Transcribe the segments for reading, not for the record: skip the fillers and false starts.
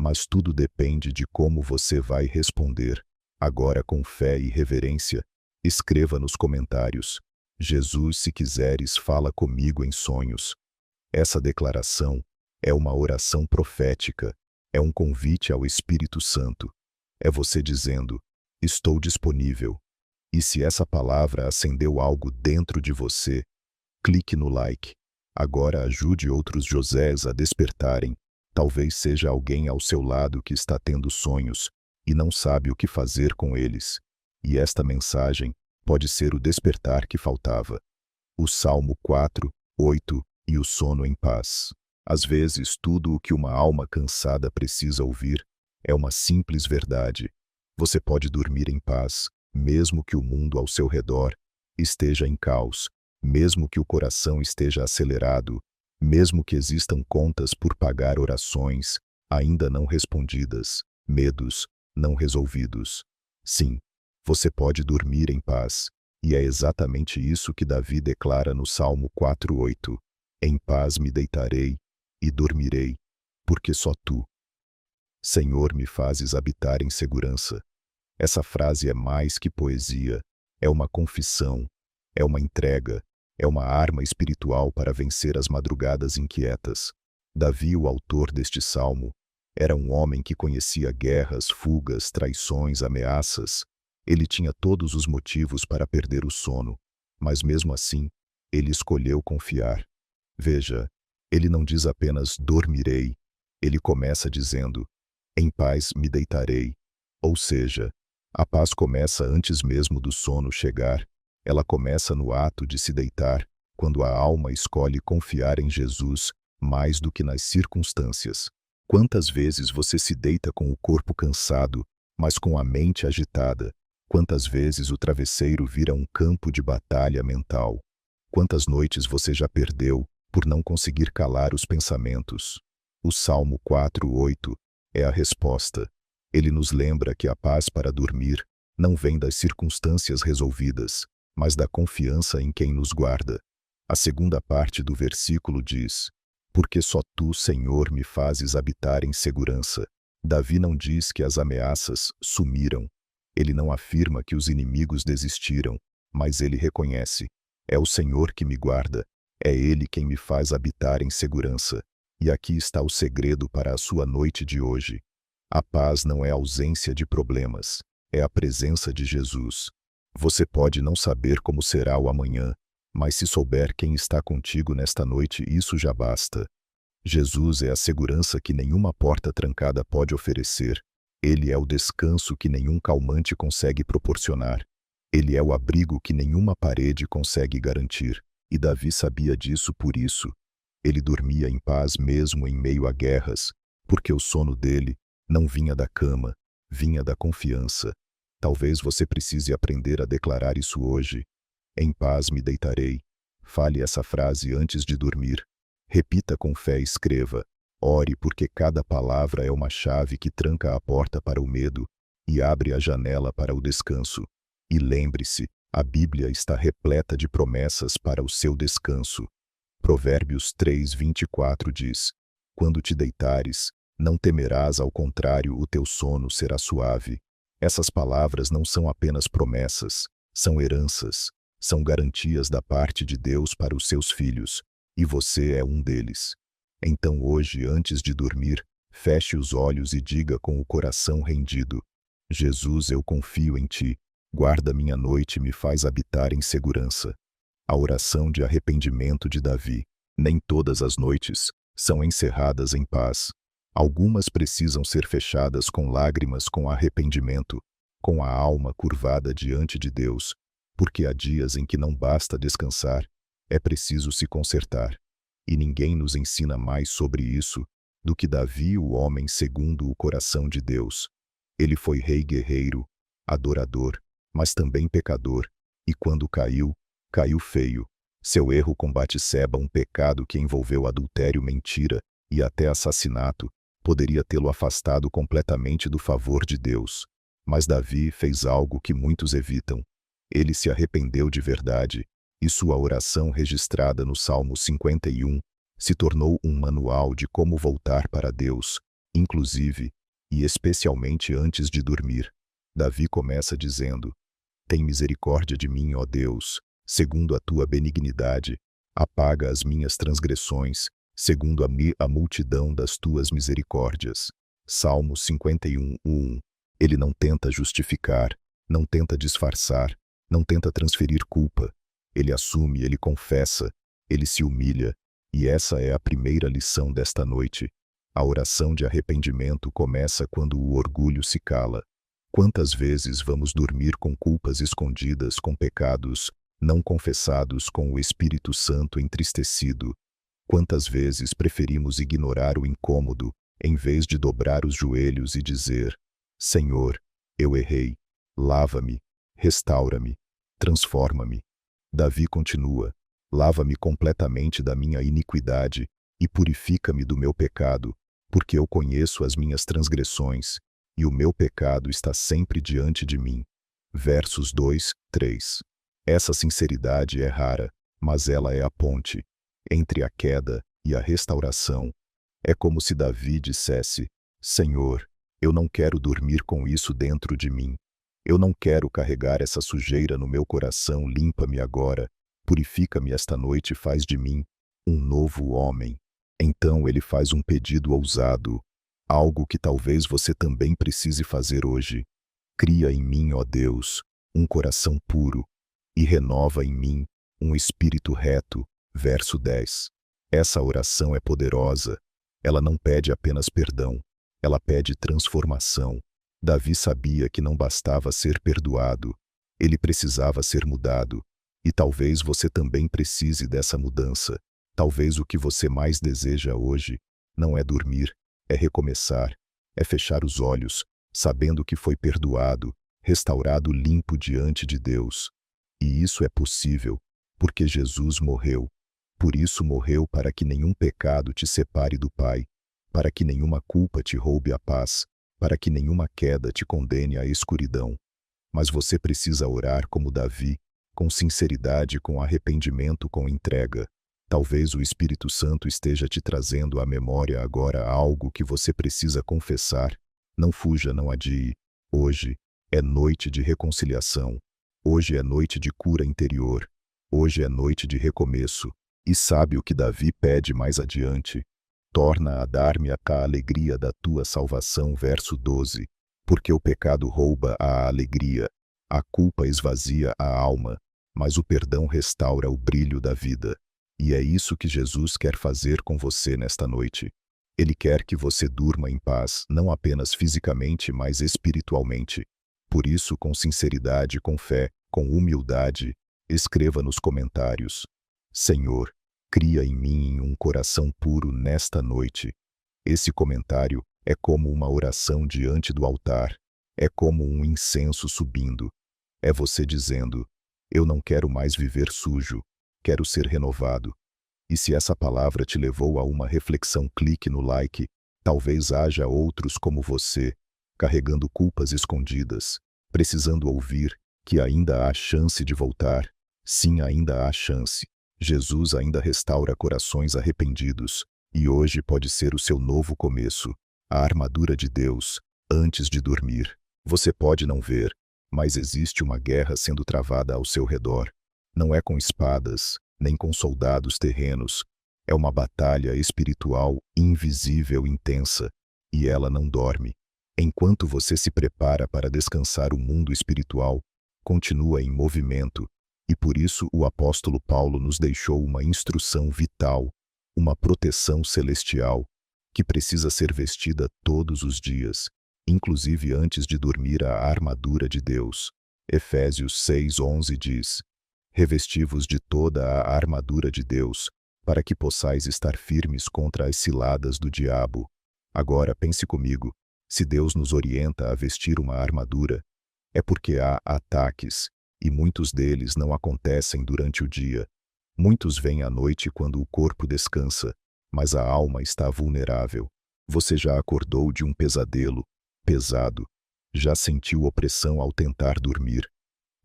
mas tudo depende de como você vai responder. Agora, com fé e reverência, escreva nos comentários: Jesus, se quiseres, fala comigo em sonhos. Essa declaração é uma oração profética, é um convite ao Espírito Santo. É você dizendo: estou disponível. E se essa palavra acendeu algo dentro de você, clique no like. Agora ajude outros Josés a despertarem. Talvez seja alguém ao seu lado que está tendo sonhos e não sabe o que fazer com eles. E esta mensagem pode ser o despertar que faltava. O Salmo 4:8 e o sono em paz. Às vezes, tudo o que uma alma cansada precisa ouvir é uma simples verdade. Você pode dormir em paz, mesmo que o mundo ao seu redor esteja em caos, mesmo que o coração esteja acelerado, mesmo que existam contas por pagar, orações ainda não respondidas, medos não resolvidos. Sim, você pode dormir em paz, e é exatamente isso que Davi declara no Salmo 4:8. Em paz me deitarei e dormirei, porque só tu, Senhor, me fazes habitar em segurança. Essa frase é mais que poesia, é uma confissão, é uma entrega, é uma arma espiritual para vencer as madrugadas inquietas. Davi, o autor deste salmo, era um homem que conhecia guerras, fugas, traições, ameaças. Ele tinha todos os motivos para perder o sono, mas mesmo assim, ele escolheu confiar. Veja, ele não diz apenas dormirei, ele começa dizendo: em paz me deitarei. Ou seja, a paz começa antes mesmo do sono chegar. Ela começa no ato de se deitar, quando a alma escolhe confiar em Jesus mais do que nas circunstâncias. Quantas vezes você se deita com o corpo cansado, mas com a mente agitada? Quantas vezes o travesseiro vira um campo de batalha mental? Quantas noites você já perdeu por não conseguir calar os pensamentos? O Salmo 4:8 é a resposta. Ele nos lembra que a paz para dormir não vem das circunstâncias resolvidas, mas da confiança em quem nos guarda. A segunda parte do versículo diz: porque só tu, Senhor, me fazes habitar em segurança. Davi não diz que as ameaças sumiram. Ele não afirma que os inimigos desistiram, mas ele reconhece: é o Senhor que me guarda, é Ele quem me faz habitar em segurança. E aqui está o segredo para a sua noite de hoje. A paz não é ausência de problemas, é a presença de Jesus. Você pode não saber como será o amanhã, mas se souber quem está contigo nesta noite, isso já basta. Jesus é a segurança que nenhuma porta trancada pode oferecer. Ele é o descanso que nenhum calmante consegue proporcionar. Ele é o abrigo que nenhuma parede consegue garantir. E Davi sabia disso, por isso ele dormia em paz mesmo em meio a guerras, porque o sono dele não vinha da cama, vinha da confiança. Talvez você precise aprender a declarar isso hoje. Em paz me deitarei. Fale essa frase antes de dormir. Repita com fé e escreva. Ore, porque cada palavra é uma chave que tranca a porta para o medo e abre a janela para o descanso. E lembre-se, a Bíblia está repleta de promessas para o seu descanso. Provérbios 3:24 diz: quando te deitares, não temerás, ao contrário, o teu sono será suave. Essas palavras não são apenas promessas, são heranças, são garantias da parte de Deus para os seus filhos, e você é um deles. Então hoje, antes de dormir, feche os olhos e diga com o coração rendido: Jesus, eu confio em ti, guarda minha noite e me faz habitar em segurança. A oração de arrependimento de Davi. Nem todas as noites são encerradas em paz. Algumas precisam ser fechadas com lágrimas, com arrependimento, com a alma curvada diante de Deus, porque há dias em que não basta descansar, é preciso se consertar. E ninguém nos ensina mais sobre isso do que Davi, o homem segundo o coração de Deus. Ele foi rei guerreiro, adorador, mas também pecador, e quando caiu, caiu feio. Seu erro com Batseba, um pecado que envolveu adultério, mentira e até assassinato, poderia tê-lo afastado completamente do favor de Deus. Mas Davi fez algo que muitos evitam. Ele se arrependeu de verdade, e sua oração, registrada no Salmo 51, se tornou um manual de como voltar para Deus, inclusive e especialmente antes de dormir. Davi começa dizendo: Tem misericórdia de mim, ó Deus, segundo a tua benignidade, apaga as minhas transgressões, segundo a multidão das tuas misericórdias. Salmo 51:1. Ele não tenta justificar, não tenta disfarçar, não tenta transferir culpa. Ele assume, ele confessa, ele se humilha, e essa é a primeira lição desta noite. A oração de arrependimento começa quando o orgulho se cala. Quantas vezes vamos dormir com culpas escondidas, com pecados não confessados, com o Espírito Santo entristecido? Quantas vezes preferimos ignorar o incômodo, em vez de dobrar os joelhos e dizer: Senhor, eu errei, lava-me, restaura-me, transforma-me. Davi continua: Lava-me completamente da minha iniquidade e purifica-me do meu pecado, porque eu conheço as minhas transgressões, e o meu pecado está sempre diante de mim. Versos 2, 3. Essa sinceridade é rara, mas ela é a ponte entre a queda e a restauração. É como se Davi dissesse: Senhor, eu não quero dormir com isso dentro de mim. Eu não quero carregar essa sujeira no meu coração. Limpa-me agora, purifica-me esta noite e faz de mim um novo homem. Então ele faz um pedido ousado, algo que talvez você também precise fazer hoje. Cria em mim, ó Deus, um coração puro, e renova em mim um espírito reto. Verso 10. Essa oração é poderosa. Ela não pede apenas perdão, ela pede transformação. Davi sabia que não bastava ser perdoado, ele precisava ser mudado. E talvez você também precise dessa mudança. Talvez o que você mais deseja hoje não é dormir, é recomeçar, é fechar os olhos, sabendo que foi perdoado, restaurado, limpo diante de Deus. E isso é possível, porque Jesus morreu. Por isso morreu, para que nenhum pecado te separe do Pai, para que nenhuma culpa te roube a paz, para que nenhuma queda te condene à escuridão. Mas você precisa orar como Davi, com sinceridade, com arrependimento, com entrega. Talvez o Espírito Santo esteja te trazendo à memória agora algo que você precisa confessar. Não fuja, não adie. Hoje é noite de reconciliação. Hoje é noite de cura interior. Hoje é noite de recomeço. E sabe o que Davi pede mais adiante? Torna a dar-me a alegria da tua salvação. Verso 12. Porque o pecado rouba a alegria, a culpa esvazia a alma, mas o perdão restaura o brilho da vida. E é isso que Jesus quer fazer com você nesta noite. Ele quer que você durma em paz, não apenas fisicamente, mas espiritualmente. Por isso, com sinceridade, com fé, com humildade, escreva nos comentários: Senhor, cria em mim um coração puro nesta noite. Esse comentário é como uma oração diante do altar. É como um incenso subindo. É você dizendo: eu não quero mais viver sujo, quero ser renovado. E se essa palavra te levou a uma reflexão, clique no like. Talvez haja outros como você, carregando culpas escondidas, precisando ouvir que ainda há chance de voltar. Sim, ainda há chance. Jesus ainda restaura corações arrependidos, e hoje pode ser o seu novo começo. A armadura de Deus, antes de dormir. Você pode não ver, mas existe uma guerra sendo travada ao seu redor. Não é com espadas, nem com soldados terrenos. É uma batalha espiritual, invisível, intensa, e ela não dorme. Enquanto você se prepara para descansar, o mundo espiritual continua em movimento, e por isso o apóstolo Paulo nos deixou uma instrução vital, uma proteção celestial, que precisa ser vestida todos os dias, inclusive antes de dormir, a armadura de Deus. Efésios 6:11 diz: Revesti-vos de toda a armadura de Deus, para que possais estar firmes contra as ciladas do diabo. Agora pense comigo, se Deus nos orienta a vestir uma armadura, é porque há ataques, e muitos deles não acontecem durante o dia. Muitos vêm à noite quando o corpo descansa, mas a alma está vulnerável. Você já acordou de um pesadelo pesado? Já sentiu opressão ao tentar dormir?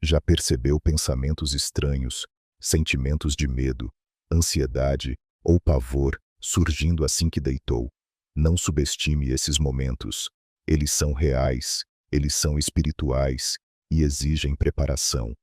Já percebeu pensamentos estranhos, sentimentos de medo, ansiedade ou pavor surgindo assim que deitou? Não subestime esses momentos. Eles são reais, eles são espirituais e exigem preparação.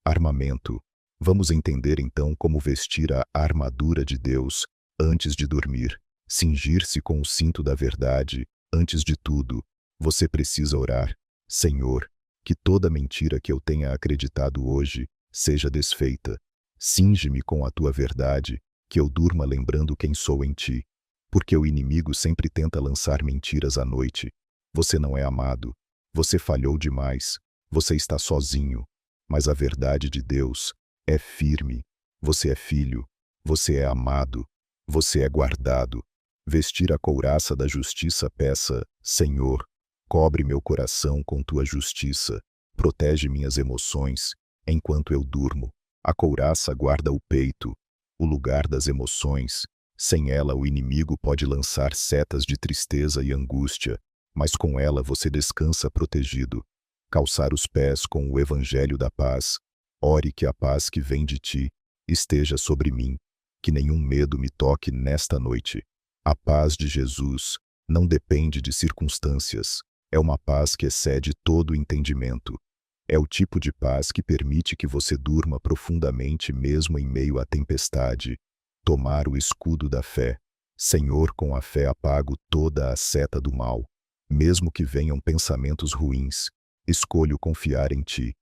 Armamento. Vamos entender então como vestir a armadura de Deus antes de dormir. Cingir-se com o cinto da verdade. Antes de tudo, você precisa orar. Senhor, que toda mentira que eu tenha acreditado hoje seja desfeita. Cinge-me com a tua verdade, que eu durma lembrando quem sou em ti. Porque o inimigo sempre tenta lançar mentiras à noite. Você não é amado. Você falhou demais. Você está sozinho. Mas a verdade de Deus é firme. Você é filho. Você é amado. Você é guardado. Vestir a couraça da justiça, peça: Senhor, cobre meu coração com tua justiça. Protege minhas emoções enquanto eu durmo. A couraça guarda o peito, o lugar das emoções. Sem ela, o inimigo pode lançar setas de tristeza e angústia, mas com ela você descansa protegido. Calçar os pés com o evangelho da paz. Ore que a paz que vem de ti esteja sobre mim, que nenhum medo me toque nesta noite. A paz de Jesus não depende de circunstâncias. É uma paz que excede todo entendimento. É o tipo de paz que permite que você durma profundamente mesmo em meio à tempestade. Tomar o escudo da fé. Senhor, com a fé apago toda a seta do mal. Mesmo que venham pensamentos ruins, escolho confiar em ti.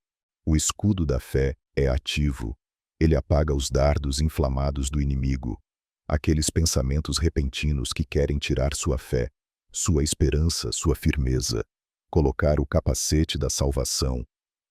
O escudo da fé é ativo. Ele apaga os dardos inflamados do inimigo. Aqueles pensamentos repentinos que querem tirar sua fé, sua esperança, sua firmeza. Colocar o capacete da salvação.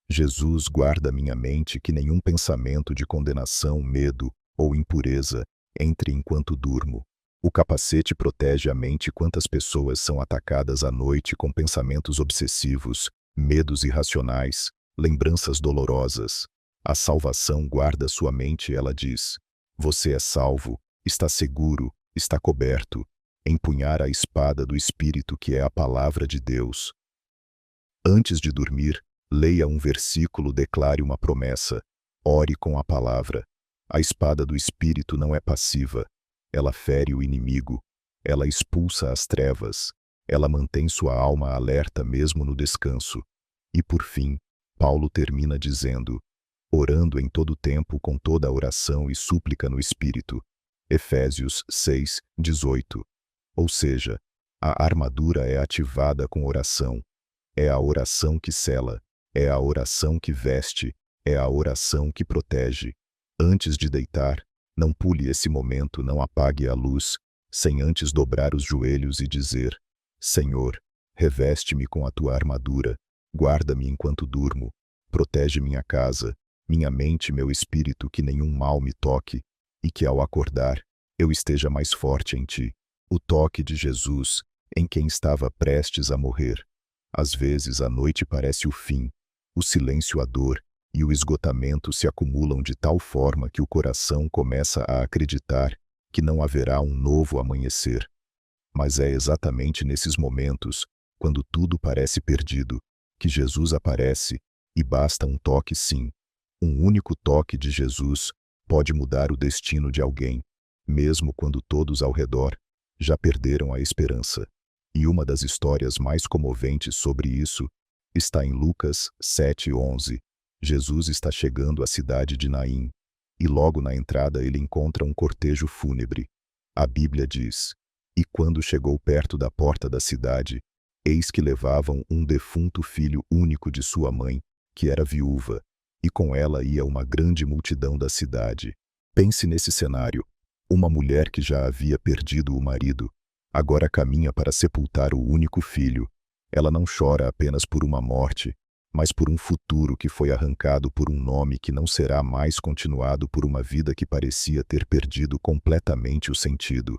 Jesus, guarda minha mente que nenhum pensamento de condenação, medo ou impureza entre enquanto durmo. O capacete protege a mente. Quantas pessoas são atacadas à noite com pensamentos obsessivos, medos irracionais, lembranças dolorosas. A salvação guarda sua mente. Ela diz: você é salvo, está seguro, está coberto. Empunhar a espada do Espírito, que é a palavra de Deus. Antes de dormir, leia um versículo, declare uma promessa. Ore com a palavra. A espada do Espírito não é passiva. Ela fere o inimigo. Ela expulsa as trevas. Ela mantém sua alma alerta mesmo no descanso. E por fim, Paulo termina dizendo: orando em todo tempo com toda a oração e súplica no Espírito. Efésios 6:18. Ou seja, a armadura é ativada com oração. É a oração que sela. É a oração que veste. É a oração que protege. Antes de deitar, não pule esse momento, não apague a luz, sem antes dobrar os joelhos e dizer: Senhor, reveste-me com a tua armadura, guarda-me enquanto durmo, protege minha casa, minha mente e meu espírito, que nenhum mal me toque, e que ao acordar, eu esteja mais forte em ti. O toque de Jesus, em quem estava prestes a morrer. Às vezes a noite parece o fim, o silêncio a dor, e o esgotamento se acumulam de tal forma que o coração começa a acreditar que não haverá um novo amanhecer. Mas é exatamente nesses momentos, quando tudo parece perdido, que Jesus aparece, e basta um toque, sim. Um único toque de Jesus pode mudar o destino de alguém, mesmo quando todos ao redor já perderam a esperança. E uma das histórias mais comoventes sobre isso está em Lucas 7:11. Jesus está chegando à cidade de Naim, e logo na entrada ele encontra um cortejo fúnebre. A Bíblia diz: e quando chegou perto da porta da cidade, eis que levavam um defunto filho único de sua mãe, que era viúva, e com ela ia uma grande multidão da cidade. Pense nesse cenário. Uma mulher que já havia perdido o marido, agora caminha para sepultar o único filho. Ela não chora apenas por uma morte, mas por um futuro que foi arrancado por um nome que não será mais continuado, por uma vida que parecia ter perdido completamente o sentido.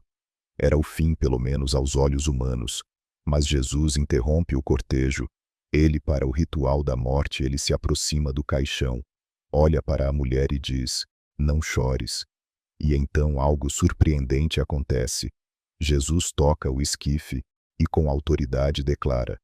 Era o fim, pelo menos aos olhos humanos. Mas Jesus interrompe o cortejo. Ele, para o ritual da morte, ele se aproxima do caixão, olha para a mulher e diz: não chores. E então algo surpreendente acontece. Jesus toca o esquife e com autoridade declara: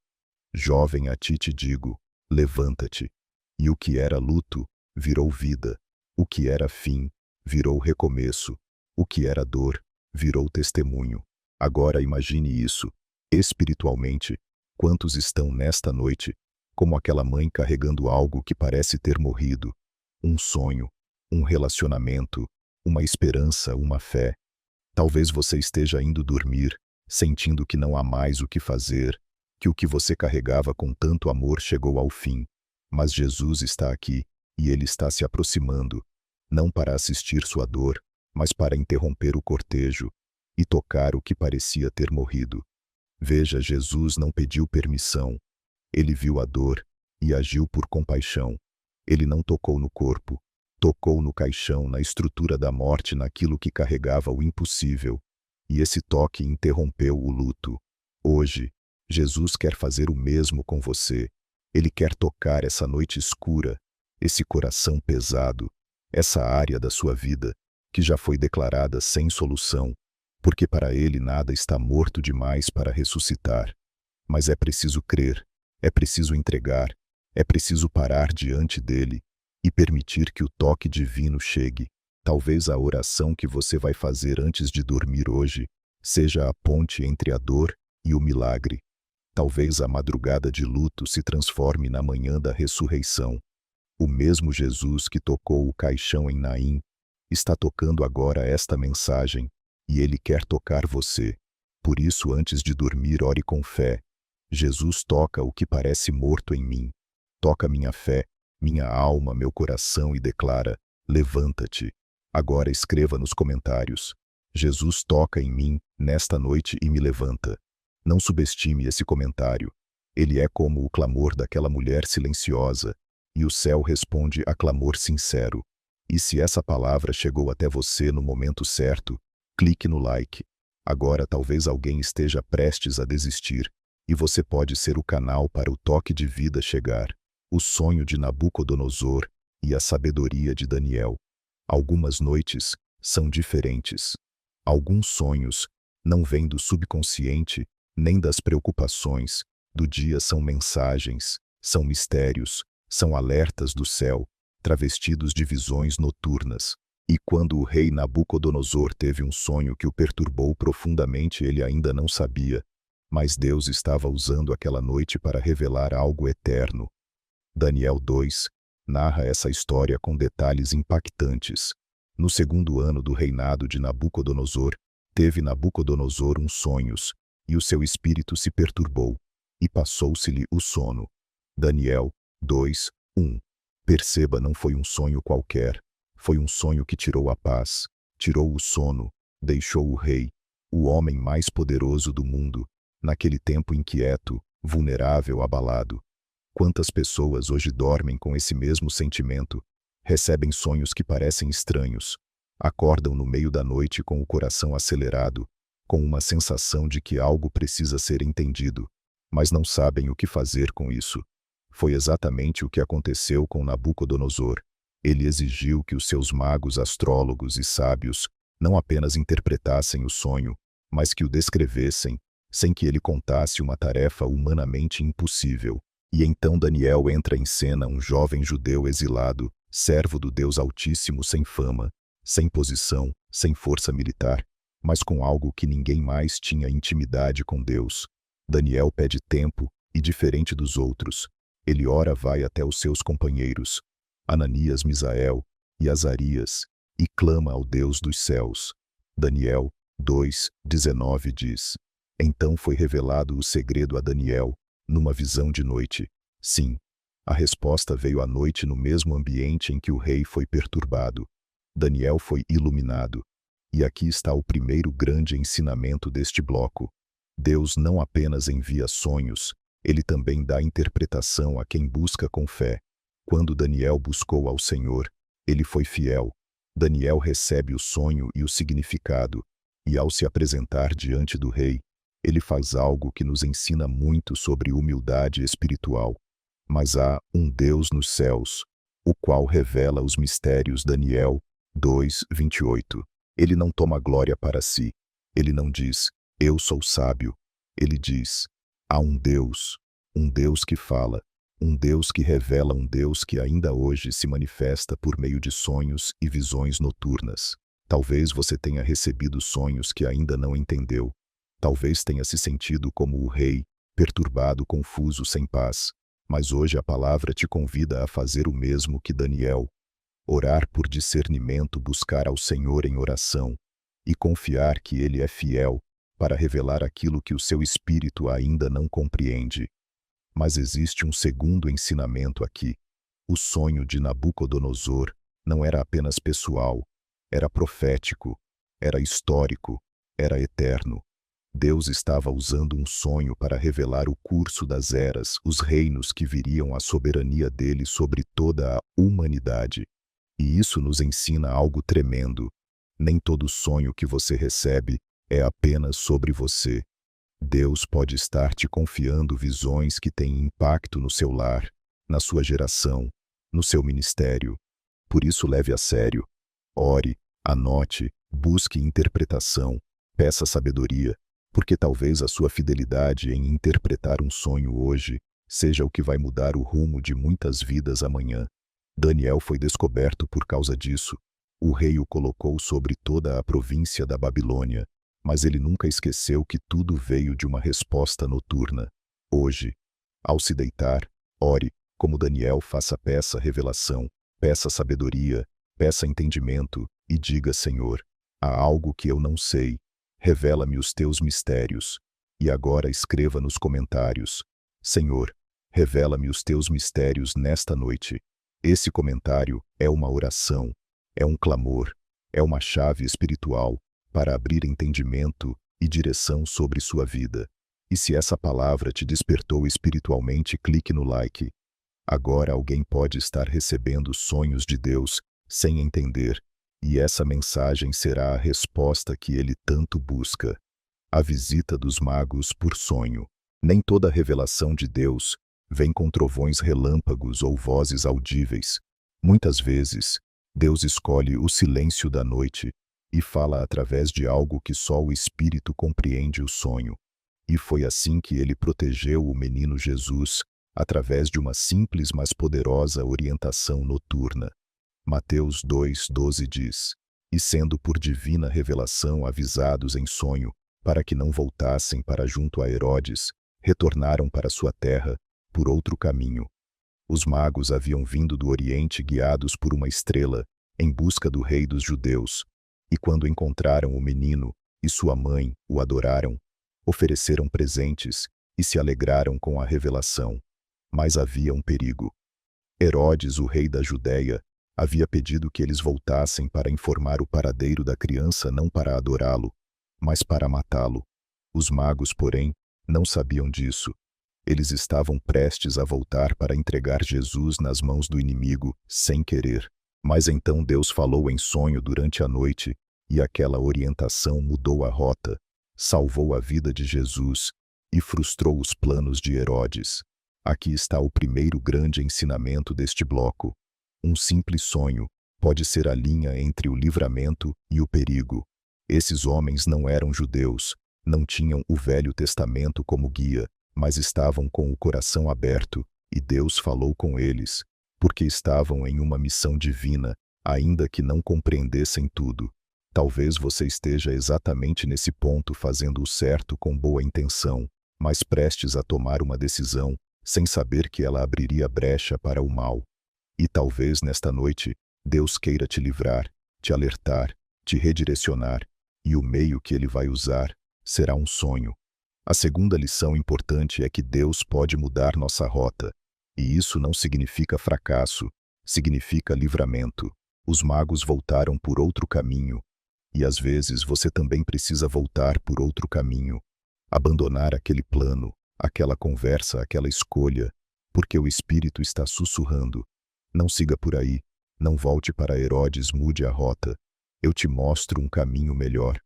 jovem, a ti te digo, levanta-te. E o que era luto, virou vida. O que era fim, virou recomeço. O que era dor, virou testemunho. Agora imagine isso, espiritualmente, quantos estão nesta noite, como aquela mãe carregando algo que parece ter morrido, um sonho, um relacionamento, uma esperança, uma fé. Talvez você esteja indo dormir, sentindo que não há mais o que fazer, que o que você carregava com tanto amor chegou ao fim. Mas Jesus está aqui, e Ele está se aproximando, não para assistir sua dor, mas para interromper o cortejo e tocar o que parecia ter morrido. Veja, Jesus não pediu permissão. Ele viu a dor e agiu por compaixão. Ele não tocou no corpo, tocou no caixão, na estrutura da morte, naquilo que carregava o impossível. E esse toque interrompeu o luto. Hoje, Jesus quer fazer o mesmo com você. Ele quer tocar essa noite escura, esse coração pesado, essa área da sua vida que já foi declarada sem solução, porque para Ele nada está morto demais para ressuscitar. Mas é preciso crer, é preciso entregar, é preciso parar diante dele e permitir que o toque divino chegue. Talvez a oração que você vai fazer antes de dormir hoje seja a ponte entre a dor e o milagre. Talvez a madrugada de luto se transforme na manhã da ressurreição. O mesmo Jesus que tocou o caixão em Naim está tocando agora esta mensagem, e Ele quer tocar você. Por isso, antes de dormir, ore com fé. Jesus, toca o que parece morto em mim. Toca minha fé, minha alma, meu coração e declara: levanta-te. Agora escreva nos comentários: Jesus toca em mim nesta noite e me levanta. Não subestime esse comentário. Ele é como o clamor daquela mulher silenciosa, e o céu responde a clamor sincero. E se essa palavra chegou até você no momento certo, clique no like. Agora talvez alguém esteja prestes a desistir, e você pode ser o canal para o toque de vida chegar. O sonho de Nabucodonosor e a sabedoria de Daniel. Algumas noites são diferentes. Alguns sonhos não vêm do subconsciente, nem das preocupações do dia, são mensagens, são mistérios, são alertas do céu, travestidos de visões noturnas. E quando o rei Nabucodonosor teve um sonho que o perturbou profundamente, ele ainda não sabia, mas Deus estava usando aquela noite para revelar algo eterno. Daniel 2 narra essa história com detalhes impactantes. No segundo ano do reinado de Nabucodonosor, teve Nabucodonosor uns sonhos, e o seu espírito se perturbou, e passou-se-lhe o sono. Daniel 2:1. Perceba, não foi um sonho qualquer, foi um sonho que tirou a paz, tirou o sono, deixou o rei, o homem mais poderoso do mundo, naquele tempo inquieto, vulnerável, abalado. Quantas pessoas hoje dormem com esse mesmo sentimento, recebem sonhos que parecem estranhos, acordam no meio da noite com o coração acelerado, com uma sensação de que algo precisa ser entendido, mas não sabem o que fazer com isso. Foi exatamente o que aconteceu com Nabucodonosor. Ele exigiu que os seus magos, astrólogos e sábios não apenas interpretassem o sonho, mas que o descrevessem, sem que ele contasse uma tarefa humanamente impossível. E então Daniel entra em cena, um jovem judeu exilado, servo do Deus Altíssimo, sem fama, sem posição, sem força militar, mas com algo que ninguém mais tinha: intimidade com Deus. Daniel pede tempo, e diferente dos outros, ele ora, vai até os seus companheiros, Ananias, Misael e Azarias, e clama ao Deus dos céus. Daniel 2:19 diz: Então foi revelado o segredo a Daniel, numa visão de noite. Sim, a resposta veio à noite no mesmo ambiente em que o rei foi perturbado. Daniel foi iluminado. E aqui está o primeiro grande ensinamento deste bloco. Deus não apenas envia sonhos, Ele também dá interpretação a quem busca com fé. Quando Daniel buscou ao Senhor, ele foi fiel. Daniel recebe o sonho e o significado, e ao se apresentar diante do rei, ele faz algo que nos ensina muito sobre humildade espiritual. Mas há um Deus nos céus, o qual revela os mistérios. Daniel 2:28. Ele não toma glória para si. Ele não diz: eu sou sábio. Ele diz: há um Deus que fala, um Deus que revela, um Deus que ainda hoje se manifesta por meio de sonhos e visões noturnas. Talvez você tenha recebido sonhos que ainda não entendeu. Talvez tenha se sentido como o rei, perturbado, confuso, sem paz. Mas hoje a palavra te convida a fazer o mesmo que Daniel. Orar por discernimento, buscar ao Senhor em oração e confiar que Ele é fiel para revelar aquilo que o seu espírito ainda não compreende. Mas existe um segundo ensinamento aqui. O sonho de Nabucodonosor não era apenas pessoal, era profético, era histórico, era eterno. Deus estava usando um sonho para revelar o curso das eras, os reinos que viriam à soberania dele sobre toda a humanidade. E isso nos ensina algo tremendo. Nem todo sonho que você recebe é apenas sobre você. Deus pode estar te confiando visões que têm impacto no seu lar, na sua geração, no seu ministério. Por isso leve a sério. Ore, anote, busque interpretação, peça sabedoria, porque talvez a sua fidelidade em interpretar um sonho hoje seja o que vai mudar o rumo de muitas vidas amanhã. Daniel foi descoberto por causa disso. O rei o colocou sobre toda a província da Babilônia, mas ele nunca esqueceu que tudo veio de uma resposta noturna. Hoje, ao se deitar, ore, como Daniel, peça revelação, peça sabedoria, peça entendimento e diga: Senhor, há algo que eu não sei, revela-me os teus mistérios. E agora escreva nos comentários: Senhor, revela-me os teus mistérios nesta noite. Esse comentário é uma oração, é um clamor, é uma chave espiritual para abrir entendimento e direção sobre sua vida. E se essa palavra te despertou espiritualmente, clique no like. Agora alguém pode estar recebendo sonhos de Deus sem entender, e essa mensagem será a resposta que ele tanto busca. A visita dos magos por sonho. Nem toda revelação de Deus vem com trovões, relâmpagos ou vozes audíveis. Muitas vezes, Deus escolhe o silêncio da noite e fala através de algo que só o Espírito compreende: o sonho. E foi assim que ele protegeu o menino Jesus, através de uma simples mas poderosa orientação noturna. Mateus 2:12 diz: E sendo por divina revelação avisados em sonho, para que não voltassem para junto a Herodes, retornaram para sua terra por outro caminho. Os magos haviam vindo do Oriente guiados por uma estrela, em busca do rei dos judeus. E quando encontraram o menino e sua mãe, o adoraram, ofereceram presentes e se alegraram com a revelação. Mas havia um perigo. Herodes, o rei da Judéia, havia pedido que eles voltassem para informar o paradeiro da criança, não para adorá-lo, mas para matá-lo. Os magos, porém, não sabiam disso. Eles estavam prestes a voltar para entregar Jesus nas mãos do inimigo, sem querer. Mas então Deus falou em sonho durante a noite, e aquela orientação mudou a rota, salvou a vida de Jesus e frustrou os planos de Herodes. Aqui está o primeiro grande ensinamento deste bloco. Um simples sonho pode ser a linha entre o livramento e o perigo. Esses homens não eram judeus, não tinham o Velho Testamento como guia, mas estavam com o coração aberto, e Deus falou com eles, porque estavam em uma missão divina, ainda que não compreendessem tudo. Talvez você esteja exatamente nesse ponto, fazendo o certo com boa intenção, mas prestes a tomar uma decisão, sem saber que ela abriria brecha para o mal. E talvez nesta noite, Deus queira te livrar, te alertar, te redirecionar, e o meio que ele vai usar será um sonho. A segunda lição importante é que Deus pode mudar nossa rota. E isso não significa fracasso, significa livramento. Os magos voltaram por outro caminho. E às vezes você também precisa voltar por outro caminho. Abandonar aquele plano, aquela conversa, aquela escolha, porque o Espírito está sussurrando. Não siga por aí, não volte para Herodes, mude a rota. Eu te mostro um caminho melhor.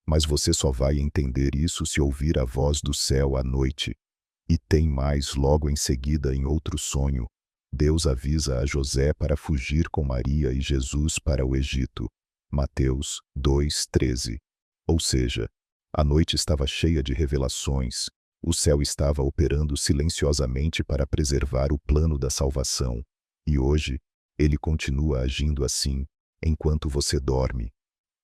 Mas você só vai entender isso se ouvir a voz do céu à noite. E tem mais logo em seguida. Em outro sonho, Deus avisa a José para fugir com Maria e Jesus para o Egito. Mateus 2:13. Ou seja, a noite estava cheia de revelações. O céu estava operando silenciosamente para preservar o plano da salvação. E hoje, ele continua agindo assim, enquanto você dorme.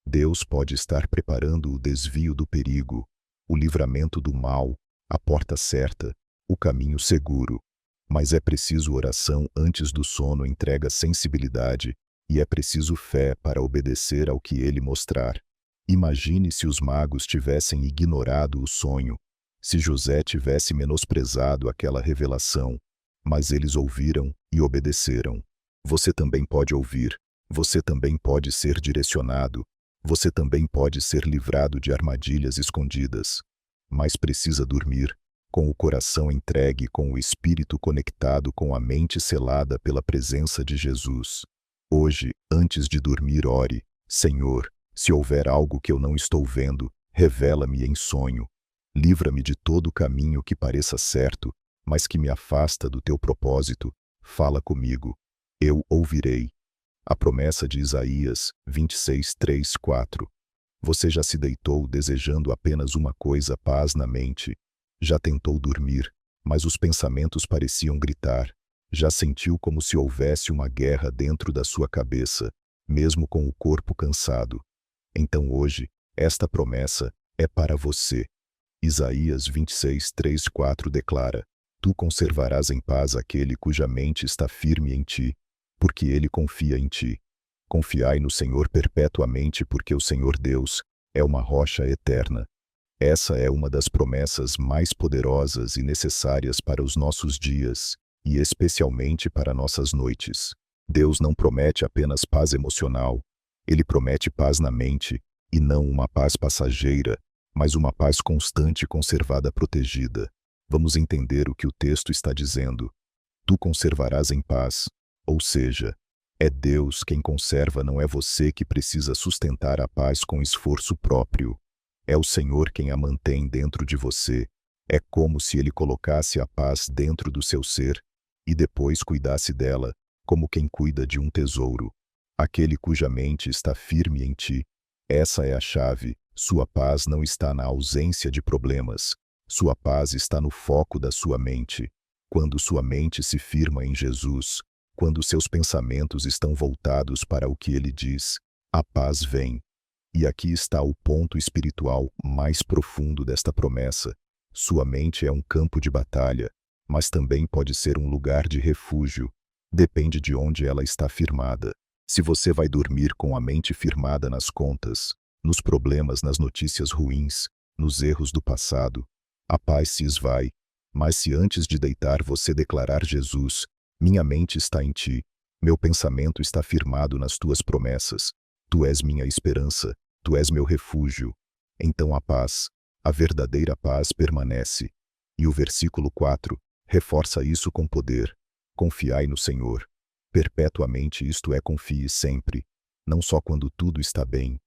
Deus pode estar preparando o desvio do perigo, o livramento do mal, a porta certa, o caminho seguro. Mas é preciso oração antes do sono, entrega sensibilidade, e é preciso fé para obedecer ao que ele mostrar. Imagine se os magos tivessem ignorado o sonho, se José tivesse menosprezado aquela revelação, mas eles ouviram e obedeceram. Você também pode ouvir, você também pode ser direcionado, você também pode ser livrado de armadilhas escondidas, mas precisa dormir, com o coração entregue, com o espírito conectado, com a mente selada pela presença de Jesus. Hoje, antes de dormir, ore: Senhor, se houver algo que eu não estou vendo, revela-me em sonho. Livra-me de todo caminho que pareça certo, mas que me afasta do teu propósito. Fala comigo. Eu ouvirei. A promessa de Isaías 26, 3, 4. Você já se deitou desejando apenas uma coisa: paz na mente? Já tentou dormir, mas os pensamentos pareciam gritar? Já sentiu como se houvesse uma guerra dentro da sua cabeça, mesmo com o corpo cansado? Então hoje, esta promessa é para você. Isaías 26, 3, 4 declara: Tu conservarás em paz aquele cuja mente está firme em ti, porque ele confia em ti. Confiai no Senhor perpetuamente, porque o Senhor Deus é uma rocha eterna. Essa é uma das promessas mais poderosas e necessárias para os nossos dias, e especialmente para nossas noites. Deus não promete apenas paz emocional, Ele promete paz na mente, e não uma paz passageira, mas uma paz constante, conservada, protegida. Vamos entender o que o texto está dizendo. Tu conservarás em paz, ou seja, é Deus quem conserva, não é você que precisa sustentar a paz com esforço próprio. É o Senhor quem a mantém dentro de você. É como se Ele colocasse a paz dentro do seu ser e depois cuidasse dela, como quem cuida de um tesouro. Aquele cuja mente está firme em ti. Essa é a chave. Sua paz não está na ausência de problemas. Sua paz está no foco da sua mente. Quando sua mente se firma em Jesus, quando seus pensamentos estão voltados para o que Ele diz, a paz vem. E aqui está o ponto espiritual mais profundo desta promessa. Sua mente é um campo de batalha, mas também pode ser um lugar de refúgio. Depende de onde ela está firmada. Se você vai dormir com a mente firmada nas contas, nos problemas, nas notícias ruins, nos erros do passado, a paz se esvai. Mas se antes de deitar você declarar: Jesus, minha mente está em ti, meu pensamento está firmado nas tuas promessas, tu és minha esperança, tu és meu refúgio, então a paz, a verdadeira paz permanece. E o versículo 4 reforça isso com poder. Confiai no Senhor. Perpetuamente, isto é, confie sempre, não só quando tudo está bem.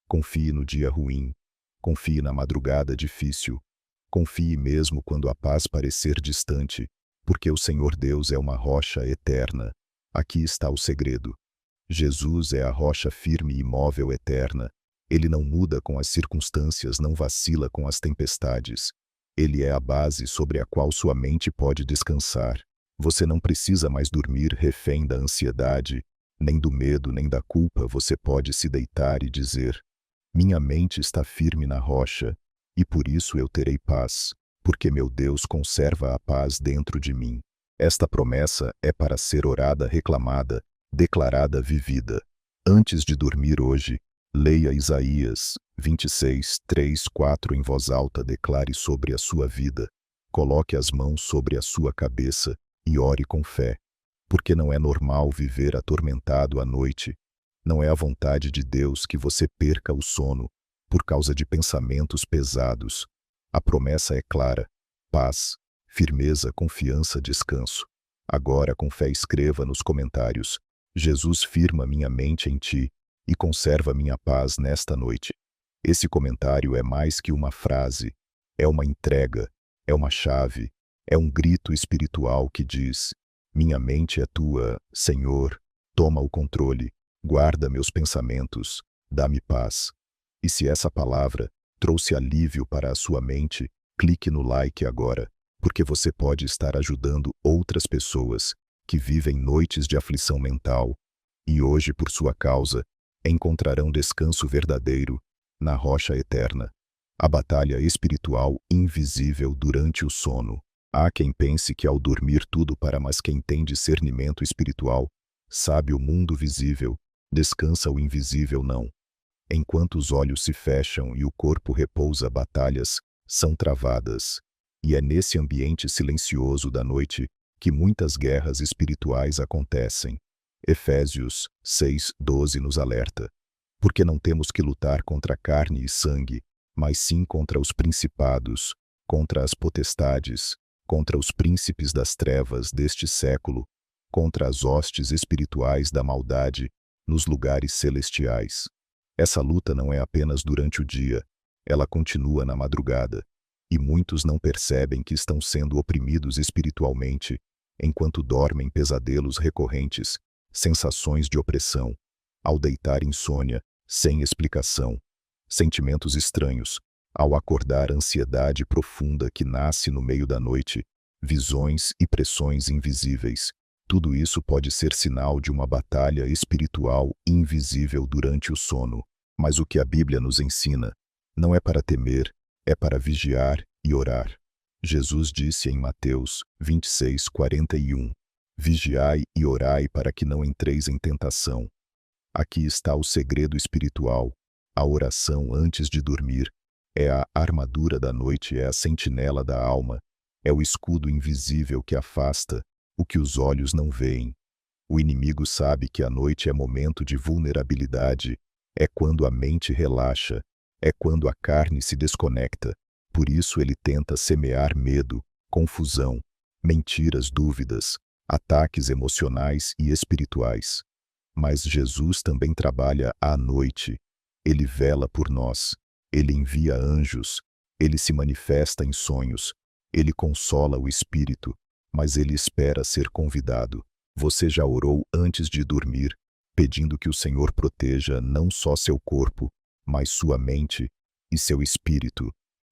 Confie no dia ruim. Confie na madrugada difícil. Confie mesmo quando a paz parecer distante, porque o Senhor Deus é uma rocha eterna. Aqui está o segredo. Jesus é a rocha firme e imóvel eterna. Ele não muda com as circunstâncias, não vacila com as tempestades. Ele é a base sobre a qual sua mente pode descansar. Você não precisa mais dormir refém da ansiedade, nem do medo, nem da culpa. Você pode se deitar e dizer: minha mente está firme na rocha, e por isso eu terei paz, porque meu Deus conserva a paz dentro de mim. Esta promessa é para ser orada, reclamada, declarada, vivida. Antes de dormir hoje, leia Isaías 26, 3, 4 em voz alta, declare sobre a sua vida. Coloque as mãos sobre a sua cabeça e ore com fé. Porque não é normal viver atormentado à noite. Não é a vontade de Deus que você perca o sono por causa de pensamentos pesados. A promessa é clara: paz, firmeza, confiança, descanso. Agora, com fé, escreva nos comentários: Jesus firma minha mente em ti e conserva minha paz nesta noite. Esse comentário é mais que uma frase, é uma entrega, é uma chave, é um grito espiritual que diz: minha mente é tua, Senhor, toma o controle, guarda meus pensamentos, dá-me paz. E se essa palavra trouxe alívio para a sua mente, clique no like agora, porque você pode estar ajudando outras pessoas que vivem noites de aflição mental e hoje, por sua causa, encontrarão descanso verdadeiro na rocha eterna. A batalha espiritual invisível durante o sono. Há quem pense que ao dormir tudo para, mas quem tem discernimento espiritual, sabe o mundo visível, descansa o invisível não. Enquanto os olhos se fecham e o corpo repousa, batalhas são travadas. E é nesse ambiente silencioso da noite que muitas guerras espirituais acontecem. Efésios 6:12 nos alerta. Porque não temos que lutar contra carne e sangue, mas sim contra os principados, contra as potestades, contra os príncipes das trevas deste século, contra as hostes espirituais da maldade nos lugares celestiais. Essa luta não é apenas durante o dia, ela continua na madrugada, e muitos não percebem que estão sendo oprimidos espiritualmente, enquanto dormem pesadelos recorrentes, sensações de opressão, ao deitar insônia, sem explicação, sentimentos estranhos, ao acordar ansiedade profunda que nasce no meio da noite, visões e pressões invisíveis. Tudo isso pode ser sinal de uma batalha espiritual invisível durante o sono. Mas o que a Bíblia nos ensina não é para temer, é para vigiar e orar. Jesus disse em Mateus 26:41, vigiai e orai para que não entreis em tentação. Aqui está o segredo espiritual. A oração antes de dormir é a armadura da noite, é a sentinela da alma, é o escudo invisível que afasta o que os olhos não veem. O inimigo sabe que a noite é momento de vulnerabilidade, é quando a mente relaxa, é quando a carne se desconecta. Por isso ele tenta semear medo, confusão, mentiras, dúvidas, ataques emocionais e espirituais. Mas Jesus também trabalha à noite. Ele vela por nós, ele envia anjos, ele se manifesta em sonhos, ele consola o espírito, mas ele espera ser convidado. Você já orou antes de dormir, pedindo que o Senhor proteja não só seu corpo, mas sua mente e seu espírito?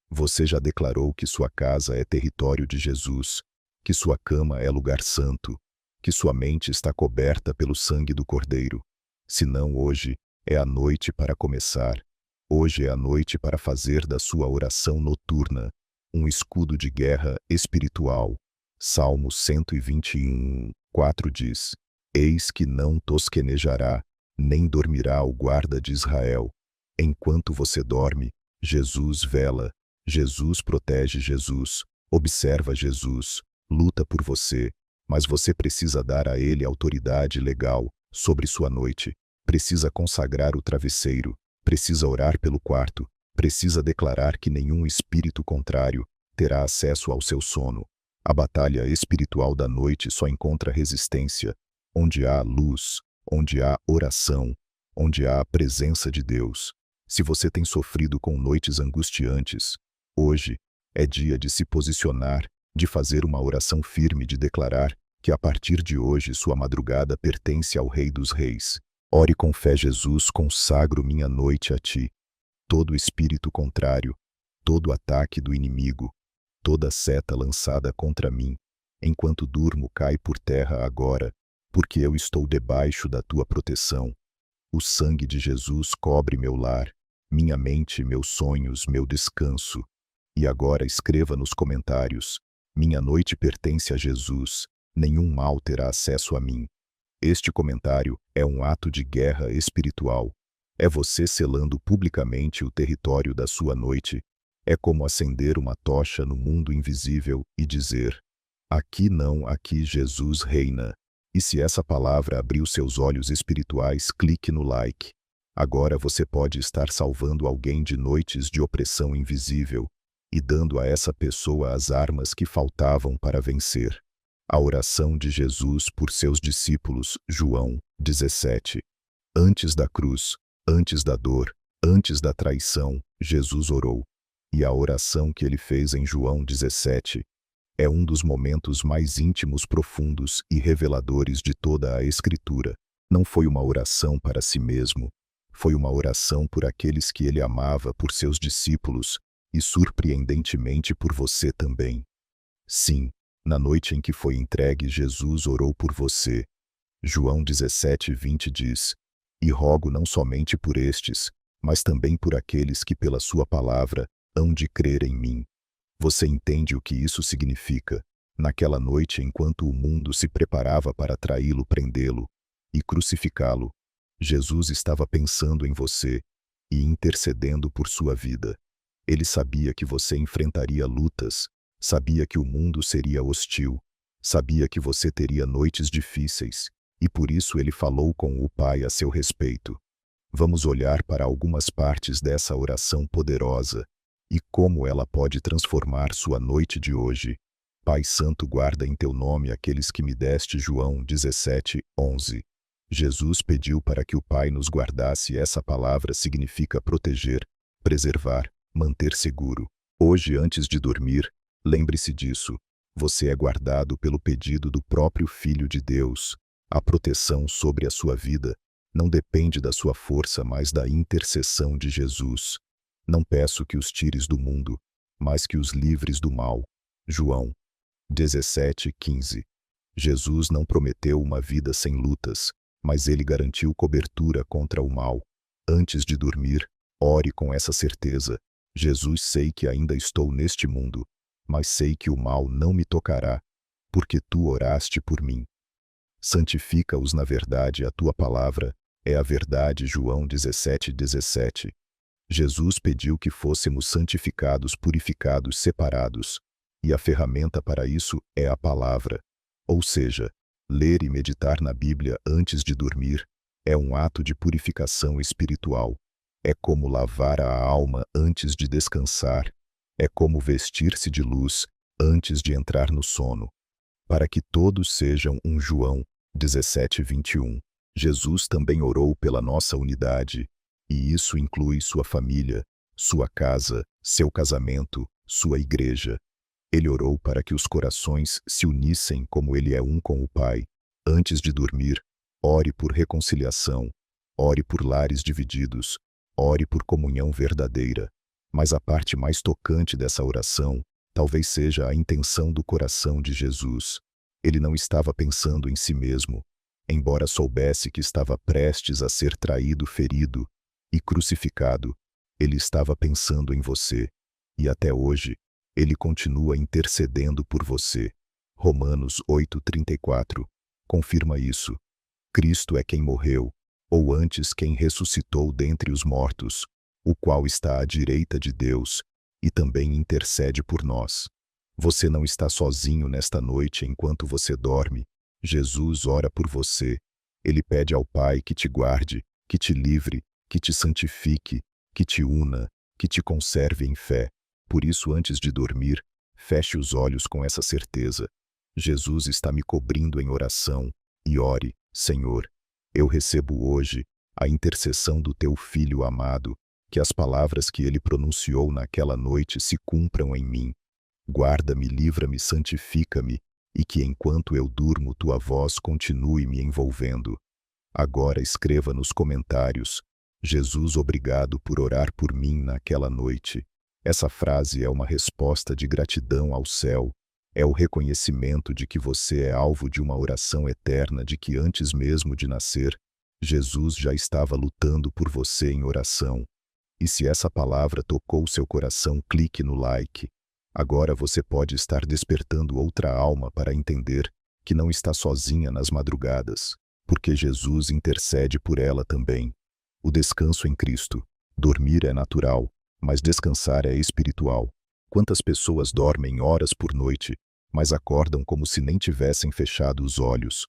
Você já declarou que sua casa é território de Jesus, que sua cama é lugar santo, que sua mente está coberta pelo sangue do Cordeiro? Se não, hoje é a noite para começar. Hoje é a noite para fazer da sua oração noturna um escudo de guerra espiritual. Salmo 121:4 diz: Eis que não tosquenejará, nem dormirá o guarda de Israel. Enquanto você dorme, Jesus vela, Jesus protege, Jesus observa, Jesus luta por você, mas você precisa dar a ele autoridade legal sobre sua noite. Precisa consagrar o travesseiro, precisa orar pelo quarto, precisa declarar que nenhum espírito contrário terá acesso ao seu sono. A batalha espiritual da noite só encontra resistência onde há luz, onde há oração, onde há a presença de Deus. Se você tem sofrido com noites angustiantes, hoje é dia de se posicionar, de fazer uma oração firme, de declarar que a partir de hoje sua madrugada pertence ao Rei dos Reis. Ore com fé: Jesus, consagro minha noite a ti. Todo espírito contrário, todo ataque do inimigo, toda seta lançada contra mim, enquanto durmo, cai por terra agora, porque eu estou debaixo da tua proteção. O sangue de Jesus cobre meu lar, minha mente, meus sonhos, meu descanso. E agora escreva nos comentários: minha noite pertence a Jesus, nenhum mal terá acesso a mim. Este comentário é um ato de guerra espiritual. É você selando publicamente o território da sua noite. É como acender uma tocha no mundo invisível e dizer: aqui não, aqui Jesus reina. E se essa palavra abriu seus olhos espirituais, clique no like. Agora você pode estar salvando alguém de noites de opressão invisível e dando a essa pessoa as armas que faltavam para vencer. A oração de Jesus por seus discípulos, João 17. Antes da cruz, antes da dor, antes da traição, Jesus orou. E a oração que ele fez em João 17 é um dos momentos mais íntimos, profundos e reveladores de toda a Escritura. Não foi uma oração para si mesmo, foi uma oração por aqueles que ele amava, por seus discípulos e, surpreendentemente, por você também. Sim, na noite em que foi entregue, Jesus orou por você. João 17:20 diz: E rogo não somente por estes, mas também por aqueles que pela sua palavra hão de crer em mim. Você entende o que isso significa? Naquela noite, enquanto o mundo se preparava para traí-lo, prendê-lo e crucificá-lo, Jesus estava pensando em você e intercedendo por sua vida. Ele sabia que você enfrentaria lutas, sabia que o mundo seria hostil, sabia que você teria noites difíceis, e por isso ele falou com o Pai a seu respeito. Vamos olhar para algumas partes dessa oração poderosa e como ela pode transformar sua noite de hoje. Pai Santo, guarda em teu nome aqueles que me deste. João 17:11. Jesus pediu para que o Pai nos guardasse. Essa palavra significa proteger, preservar, manter seguro. Hoje, antes de dormir, lembre-se disso. Você é guardado pelo pedido do próprio Filho de Deus. A proteção sobre a sua vida não depende da sua força, mas da intercessão de Jesus. Não peço que os tires do mundo, mas que os livres do mal. João 17:15. Jesus não prometeu uma vida sem lutas, mas ele garantiu cobertura contra o mal. Antes de dormir, ore com essa certeza. Jesus, sei que ainda estou neste mundo, mas sei que o mal não me tocará, porque tu oraste por mim. Santifica-os na verdade, a tua palavra é a verdade. João 17:17. Jesus pediu que fôssemos santificados, purificados, separados, e a ferramenta para isso é a palavra. Ou seja, ler e meditar na Bíblia antes de dormir é um ato de purificação espiritual. É como lavar a alma antes de descansar. É como vestir-se de luz antes de entrar no sono. Para que todos sejam um. João 17:21. Jesus também orou pela nossa unidade, e isso inclui sua família, sua casa, seu casamento, sua igreja. Ele orou para que os corações se unissem como ele é um com o Pai. Antes de dormir, ore por reconciliação, ore por lares divididos, ore por comunhão verdadeira. Mas a parte mais tocante dessa oração talvez seja a intenção do coração de Jesus. Ele não estava pensando em si mesmo, embora soubesse que estava prestes a ser traído, ferido e crucificado. Ele estava pensando em você, e até hoje, ele continua intercedendo por você. Romanos 8:34 confirma isso. Cristo é quem morreu, ou antes quem ressuscitou dentre os mortos, o qual está à direita de Deus, e também intercede por nós. Você não está sozinho nesta noite enquanto você dorme. Jesus ora por você. Ele pede ao Pai que te guarde, que te livre, que te santifique, que te una, que te conserve em fé. Por isso, antes de dormir, feche os olhos com essa certeza. Jesus está me cobrindo em oração, e ore: Senhor, eu recebo hoje a intercessão do teu Filho amado, que as palavras que ele pronunciou naquela noite se cumpram em mim. Guarda-me, livra-me, santifica-me, e que enquanto eu durmo tua voz continue me envolvendo. Agora escreva nos comentários: Jesus, obrigado por orar por mim naquela noite. Essa frase é uma resposta de gratidão ao céu. É o reconhecimento de que você é alvo de uma oração eterna, de que antes mesmo de nascer, Jesus já estava lutando por você em oração. E se essa palavra tocou seu coração, clique no like. Agora você pode estar despertando outra alma para entender que não está sozinha nas madrugadas, porque Jesus intercede por ela também. O descanso em Cristo. Dormir é natural, mas descansar é espiritual. Quantas pessoas dormem horas por noite, mas acordam como se nem tivessem fechado os olhos?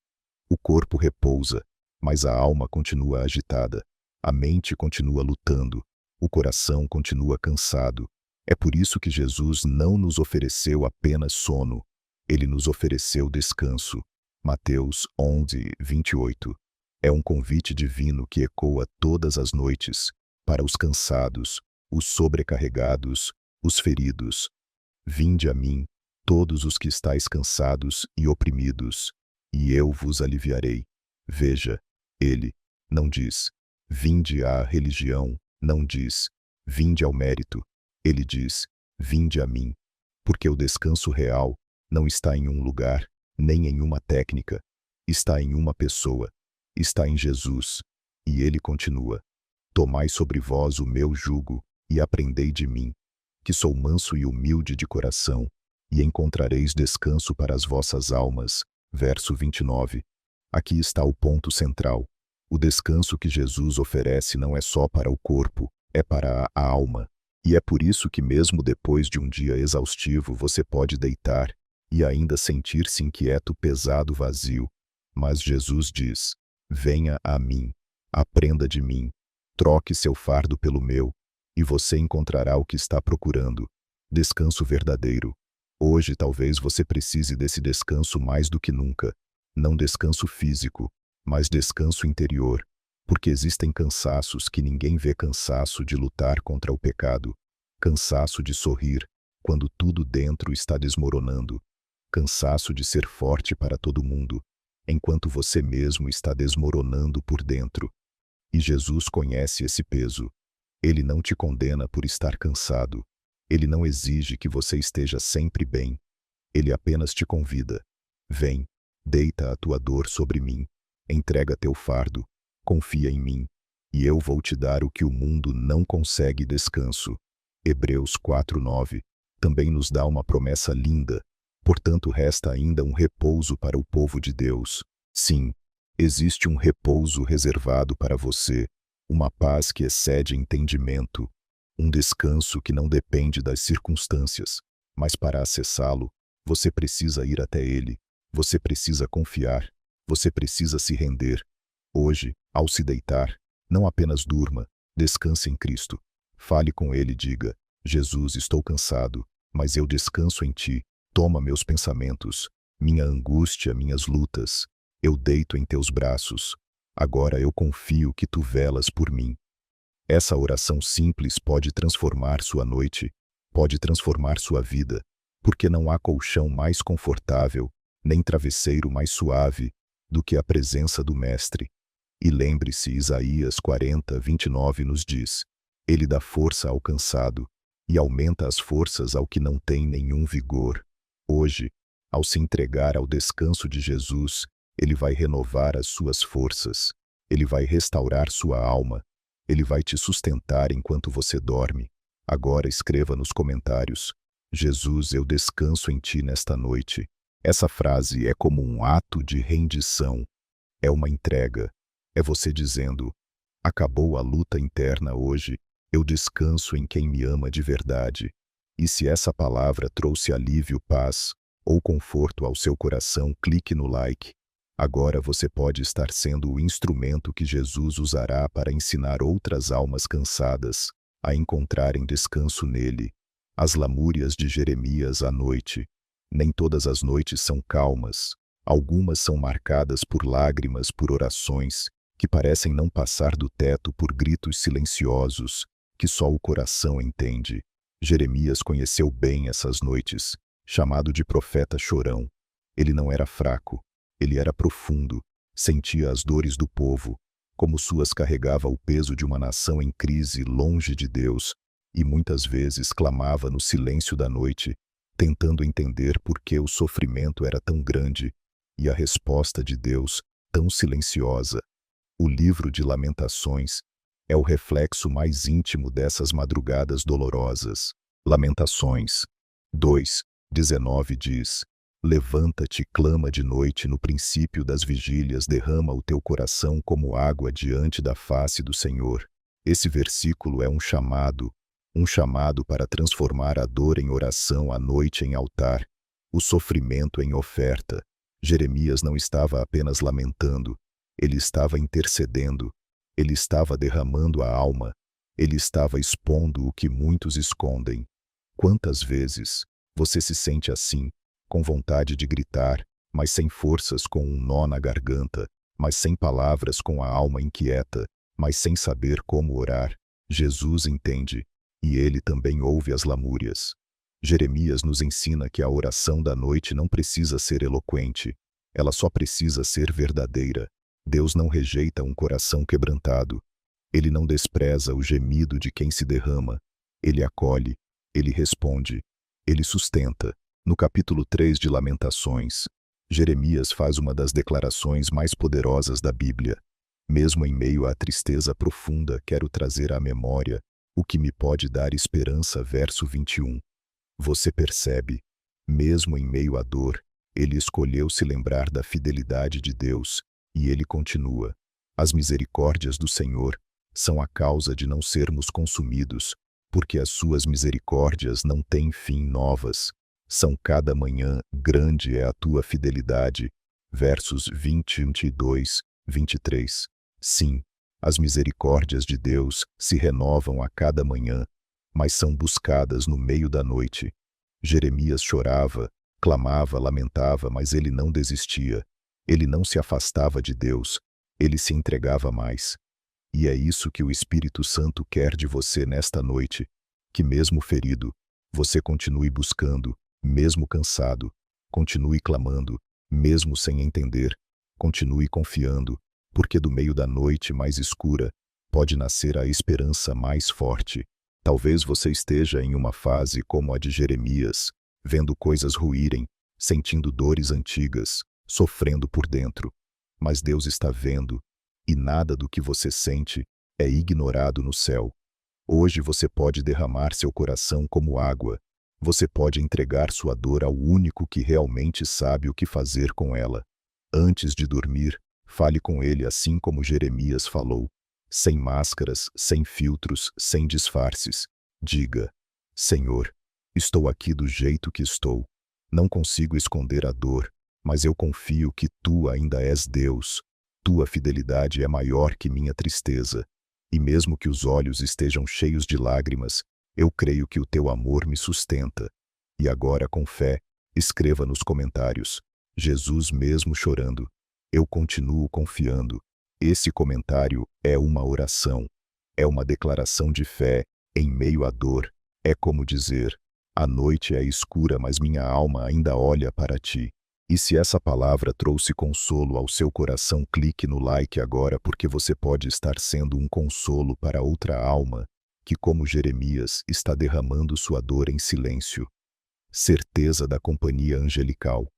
O corpo repousa, mas a alma continua agitada. A mente continua lutando. O coração continua cansado. É por isso que Jesus não nos ofereceu apenas sono. Ele nos ofereceu descanso. Mateus 11:28. É um convite divino que ecoa todas as noites, para os cansados, os sobrecarregados, os feridos. Vinde a mim, todos os que estáis cansados e oprimidos, e eu vos aliviarei. Veja, ele não diz: vinde à religião, não diz: vinde ao mérito. Ele diz: vinde a mim. Porque o descanso real não está em um lugar, nem em uma técnica. Está em uma pessoa. Está em Jesus. E ele continua: tomai sobre vós o meu jugo, e aprendei de mim, que sou manso e humilde de coração, e encontrareis descanso para as vossas almas. Verso 29. Aqui está o ponto central. O descanso que Jesus oferece não é só para o corpo, é para a alma. E é por isso que mesmo depois de um dia exaustivo você pode deitar e ainda sentir-se inquieto, pesado, vazio. Mas Jesus diz: venha a mim, aprenda de mim, troque seu fardo pelo meu, e você encontrará o que está procurando, descanso verdadeiro. Hoje talvez você precise desse descanso mais do que nunca, não descanso físico, mas descanso interior, porque existem cansaços que ninguém vê, cansaço de lutar contra o pecado, cansaço de sorrir quando tudo dentro está desmoronando, cansaço de ser forte para todo mundo, enquanto você mesmo está desmoronando por dentro. E Jesus conhece esse peso. Ele não te condena por estar cansado. Ele não exige que você esteja sempre bem. Ele apenas te convida. Vem, deita a tua dor sobre mim, entrega teu fardo, confia em mim, e eu vou te dar o que o mundo não consegue, descanso. Hebreus 4:9 também nos dá uma promessa linda. Portanto, resta ainda um repouso para o povo de Deus. Sim, existe um repouso reservado para você, uma paz que excede entendimento, um descanso que não depende das circunstâncias, mas para acessá-lo, você precisa ir até ele, você precisa confiar, você precisa se render. Hoje, ao se deitar, não apenas durma, descanse em Cristo. Fale com ele e diga: Jesus, estou cansado, mas eu descanso em ti. Toma meus pensamentos, minha angústia, minhas lutas. Eu deito em teus braços. Agora eu confio que tu velas por mim. Essa oração simples pode transformar sua noite, pode transformar sua vida, porque não há colchão mais confortável, nem travesseiro mais suave do que a presença do Mestre. E lembre-se, Isaías 40:29 nos diz: ele dá força ao cansado e aumenta as forças ao que não tem nenhum vigor. Hoje, ao se entregar ao descanso de Jesus, ele vai renovar as suas forças, ele vai restaurar sua alma, ele vai te sustentar enquanto você dorme. Agora escreva nos comentários: Jesus, eu descanso em ti nesta noite. Essa frase é como um ato de rendição, é uma entrega, é você dizendo: acabou a luta interna hoje, eu descanso em quem me ama de verdade. E se essa palavra trouxe alívio, paz ou conforto ao seu coração, clique no like. Agora você pode estar sendo o instrumento que Jesus usará para ensinar outras almas cansadas a encontrarem descanso nele. As lamúrias de Jeremias à noite. Nem todas as noites são calmas. Algumas são marcadas por lágrimas, por orações que parecem não passar do teto, por gritos silenciosos que só o coração entende. Jeremias conheceu bem essas noites, chamado de profeta chorão. Ele não era fraco, ele era profundo, sentia as dores do povo, como suas carregava o peso de uma nação em crise, longe de Deus, e muitas vezes clamava no silêncio da noite, tentando entender por que o sofrimento era tão grande e a resposta de Deus tão silenciosa. O livro de Lamentações é o reflexo mais íntimo dessas madrugadas dolorosas. Lamentações 2:19 diz: levanta-te, clama de noite, no princípio das vigílias, derrama o teu coração como água diante da face do Senhor. Esse versículo é um chamado para transformar a dor em oração, a noite em altar, o sofrimento em oferta. Jeremias não estava apenas lamentando, ele estava intercedendo, ele estava derramando a alma, ele estava expondo o que muitos escondem. Quantas vezes você se sente assim, com vontade de gritar, mas sem forças, com um nó na garganta, mas sem palavras, com a alma inquieta, mas sem saber como orar? Jesus entende, e ele também ouve as lamúrias. Jeremias nos ensina que a oração da noite não precisa ser eloquente, ela só precisa ser verdadeira. Deus não rejeita um coração quebrantado. Ele não despreza o gemido de quem se derrama. Ele acolhe, ele responde, ele sustenta. No capítulo 3 de Lamentações, Jeremias faz uma das declarações mais poderosas da Bíblia. Mesmo em meio à tristeza profunda, quero trazer à memória o que me pode dar esperança. Verso 21. Você percebe, mesmo em meio à dor, ele escolheu se lembrar da fidelidade de Deus, e ele continua. As misericórdias do Senhor são a causa de não sermos consumidos, porque as suas misericórdias não têm fim. Novas são cada manhã, grande é a tua fidelidade. Versos 20, 22, 23. Sim, as misericórdias de Deus se renovam a cada manhã, mas são buscadas no meio da noite. Jeremias chorava, clamava, lamentava, mas ele não desistia. Ele não se afastava de Deus, ele se entregava mais. E é isso que o Espírito Santo quer de você nesta noite, que mesmo ferido, você continue buscando, mesmo cansado, continue clamando, mesmo sem entender, continue confiando, porque do meio da noite mais escura pode nascer a esperança mais forte. Talvez você esteja em uma fase como a de Jeremias, vendo coisas ruírem, sentindo dores antigas, sofrendo por dentro. Mas Deus está vendo, e nada do que você sente é ignorado no céu. Hoje você pode derramar seu coração como água. Você pode entregar sua dor ao único que realmente sabe o que fazer com ela. Antes de dormir, fale com ele assim como Jeremias falou, sem máscaras, sem filtros, sem disfarces. Diga: Senhor, estou aqui do jeito que estou. Não consigo esconder a dor, mas eu confio que tu ainda és Deus. Tua fidelidade é maior que minha tristeza. E mesmo que os olhos estejam cheios de lágrimas, eu creio que o teu amor me sustenta. E agora, com fé, escreva nos comentários: Jesus mesmo chorando. Eu continuo confiando. Esse comentário é uma oração. É uma declaração de fé em meio à dor. É como dizer: a noite é escura, mas minha alma ainda olha para ti. E se essa palavra trouxe consolo ao seu coração, clique no like agora, porque você pode estar sendo um consolo para outra alma que, como Jeremias, está derramando sua dor em silêncio. Certeza da companhia angelical.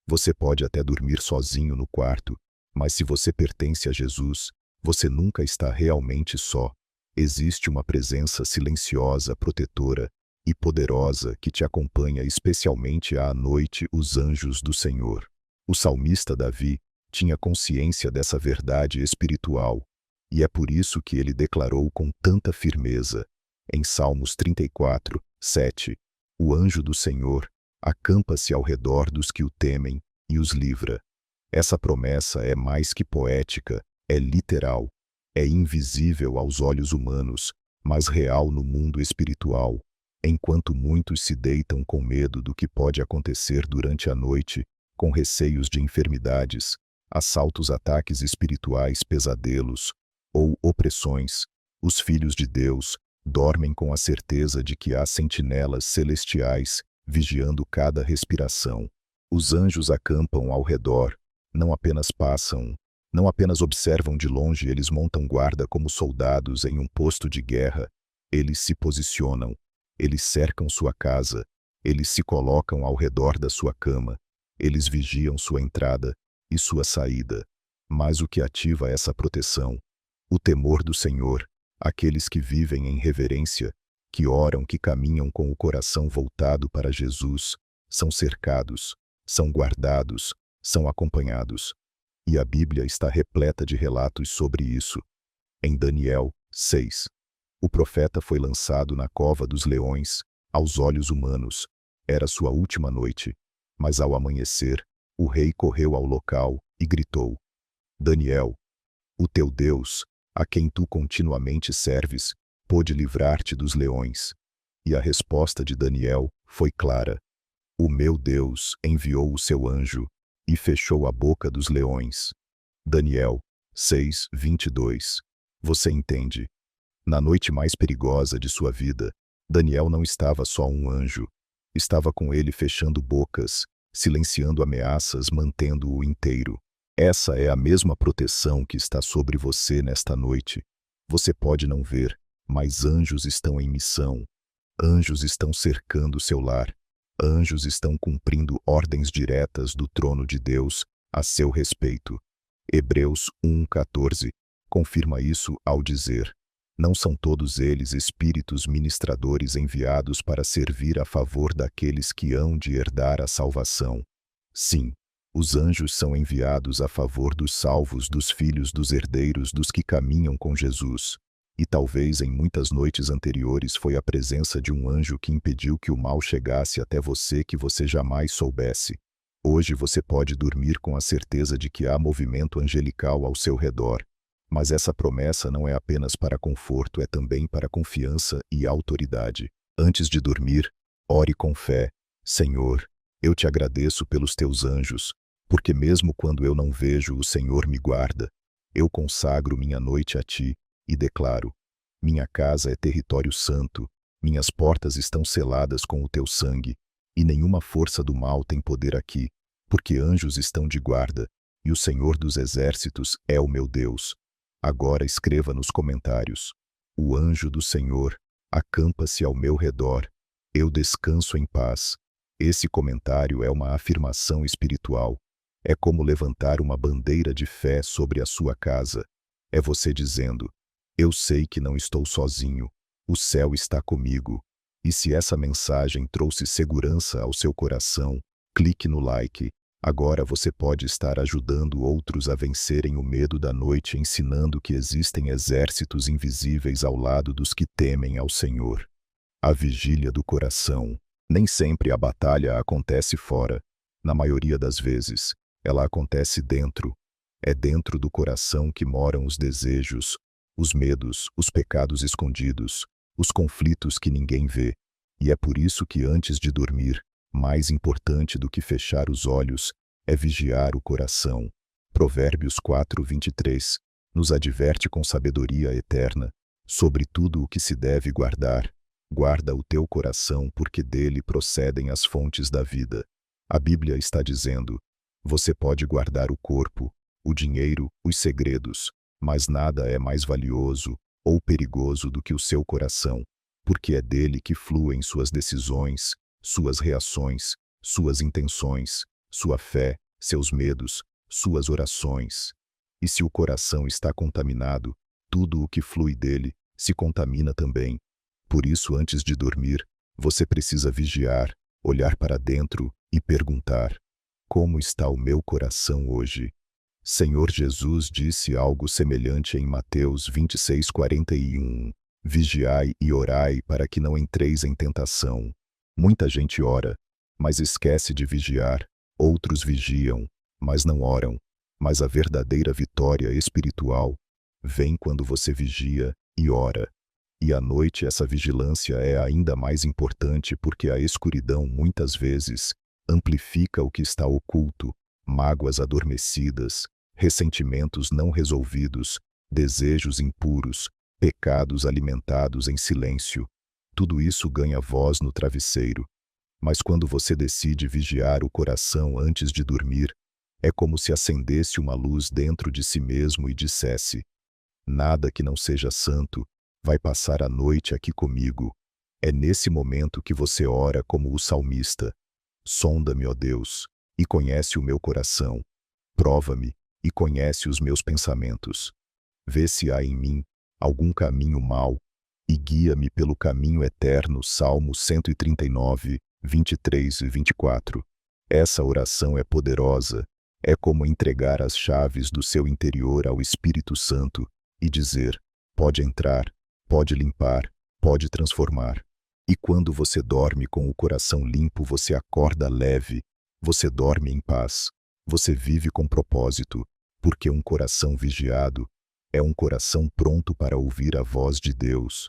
Você pode até dormir sozinho no quarto, mas se você pertence a Jesus, você nunca está realmente só. Existe uma presença silenciosa, protetora e poderosa que te acompanha especialmente à noite, os anjos do Senhor. O salmista Davi tinha consciência dessa verdade espiritual, e é por isso que ele declarou com tanta firmeza, em Salmos 34, 7, o anjo do Senhor acampa-se ao redor dos que o temem e os livra. Essa promessa é mais que poética, é literal, é invisível aos olhos humanos, mas real no mundo espiritual. Enquanto muitos se deitam com medo do que pode acontecer durante a noite, com receios de enfermidades, assaltos, ataques espirituais, pesadelos ou opressões, os filhos de Deus dormem com a certeza de que há sentinelas celestiais vigiando cada respiração. Os anjos acampam ao redor, não apenas passam, não apenas observam de longe, eles montam guarda como soldados em um posto de guerra, eles se posicionam. Eles cercam sua casa, eles se colocam ao redor da sua cama, eles vigiam sua entrada e sua saída. Mas o que ativa essa proteção? O temor do Senhor, aqueles que vivem em reverência, que oram, que caminham com o coração voltado para Jesus, são cercados, são guardados, são acompanhados. E a Bíblia está repleta de relatos sobre isso. Em Daniel 6. O profeta foi lançado na cova dos leões, aos olhos humanos. Era sua última noite. Mas ao amanhecer, o rei correu ao local e gritou: Daniel, o teu Deus, a quem tu continuamente serves, pôde livrar-te dos leões. E a resposta de Daniel foi clara: o meu Deus enviou o seu anjo e fechou a boca dos leões. Daniel 6, 22. Você entende? Na noite mais perigosa de sua vida, Daniel não estava só um anjo. Estava com ele fechando bocas, silenciando ameaças, mantendo-o inteiro. Essa é a mesma proteção que está sobre você nesta noite. Você pode não ver, mas anjos estão em missão. Anjos estão cercando seu lar. Anjos estão cumprindo ordens diretas do trono de Deus a seu respeito. Hebreus 1:14 confirma isso ao dizer: Não são todos eles espíritos ministradores enviados para servir a favor daqueles que hão de herdar a salvação? Sim, os anjos são enviados a favor dos salvos, dos filhos dos herdeiros, dos que caminham com Jesus. E talvez em muitas noites anteriores foi a presença de um anjo que impediu que o mal chegasse até você que você jamais soubesse. Hoje você pode dormir com a certeza de que há movimento angelical ao seu redor. Mas essa promessa não é apenas para conforto, é também para confiança e autoridade. Antes de dormir, ore com fé. Senhor, eu te agradeço pelos teus anjos, porque mesmo quando eu não vejo, o Senhor me guarda. Eu consagro minha noite a ti e declaro: minha casa é território santo, minhas portas estão seladas com o teu sangue, e nenhuma força do mal tem poder aqui, porque anjos estão de guarda, e o Senhor dos exércitos é o meu Deus. Agora escreva nos comentários: o anjo do Senhor acampa-se ao meu redor, eu descanso em paz. Esse comentário é uma afirmação espiritual. É como levantar uma bandeira de fé sobre a sua casa. É você dizendo: eu sei que não estou sozinho, o céu está comigo. E se essa mensagem trouxe segurança ao seu coração, clique no like. Agora você pode estar ajudando outros a vencerem o medo da noite, ensinando que existem exércitos invisíveis ao lado dos que temem ao Senhor. A vigília do coração. Nem sempre a batalha acontece fora. Na maioria das vezes, ela acontece dentro. É dentro do coração que moram os desejos, os medos, os pecados escondidos, os conflitos que ninguém vê. E é por isso que antes de dormir, mais importante do que fechar os olhos, é vigiar o coração. Provérbios 4:23 nos adverte com sabedoria eterna: sobre tudo o que se deve guardar, guarda o teu coração, porque dele procedem as fontes da vida. A Bíblia está dizendo: você pode guardar o corpo, o dinheiro, os segredos, mas nada é mais valioso ou perigoso do que o seu coração, porque é dele que fluem suas decisões, suas reações, suas intenções, sua fé, seus medos, suas orações. E se o coração está contaminado, tudo o que flui dele se contamina também. Por isso, antes de dormir, você precisa vigiar, olhar para dentro e perguntar: como está o meu coração hoje? Senhor Jesus disse algo semelhante em Mateus 26:41. Vigiai e orai para que não entreis em tentação. Muita gente ora, mas esquece de vigiar. Outros vigiam, mas não oram. Mas a verdadeira vitória espiritual vem quando você vigia e ora. E à noite essa vigilância é ainda mais importante, porque a escuridão muitas vezes amplifica o que está oculto: mágoas adormecidas, ressentimentos não resolvidos, desejos impuros, pecados alimentados em silêncio. Tudo isso ganha voz no travesseiro. Mas quando você decide vigiar o coração antes de dormir, é como se acendesse uma luz dentro de si mesmo e dissesse: nada que não seja santo vai passar a noite aqui comigo. É nesse momento que você ora como o salmista: sonda-me, ó Deus, e conhece o meu coração. Prova-me e conhece os meus pensamentos. Vê se há em mim algum caminho mau e guia-me pelo caminho eterno. Salmo 139, 23 e 24. Essa oração é poderosa. É como entregar as chaves do seu interior ao Espírito Santo e dizer: pode entrar, pode limpar, pode transformar. E quando você dorme com o coração limpo, você acorda leve, você dorme em paz, você vive com propósito, porque um coração vigiado é um coração pronto para ouvir a voz de Deus.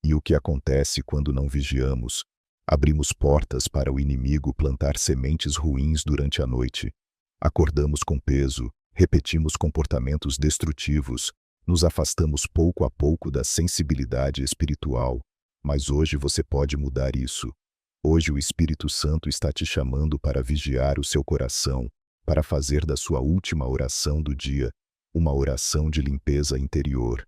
E o que acontece quando não vigiamos? Abrimos portas para o inimigo plantar sementes ruins durante a noite. Acordamos com peso, repetimos comportamentos destrutivos, nos afastamos pouco a pouco da sensibilidade espiritual. Mas hoje você pode mudar isso. Hoje o Espírito Santo está te chamando para vigiar o seu coração, para fazer da sua última oração do dia uma oração de limpeza interior.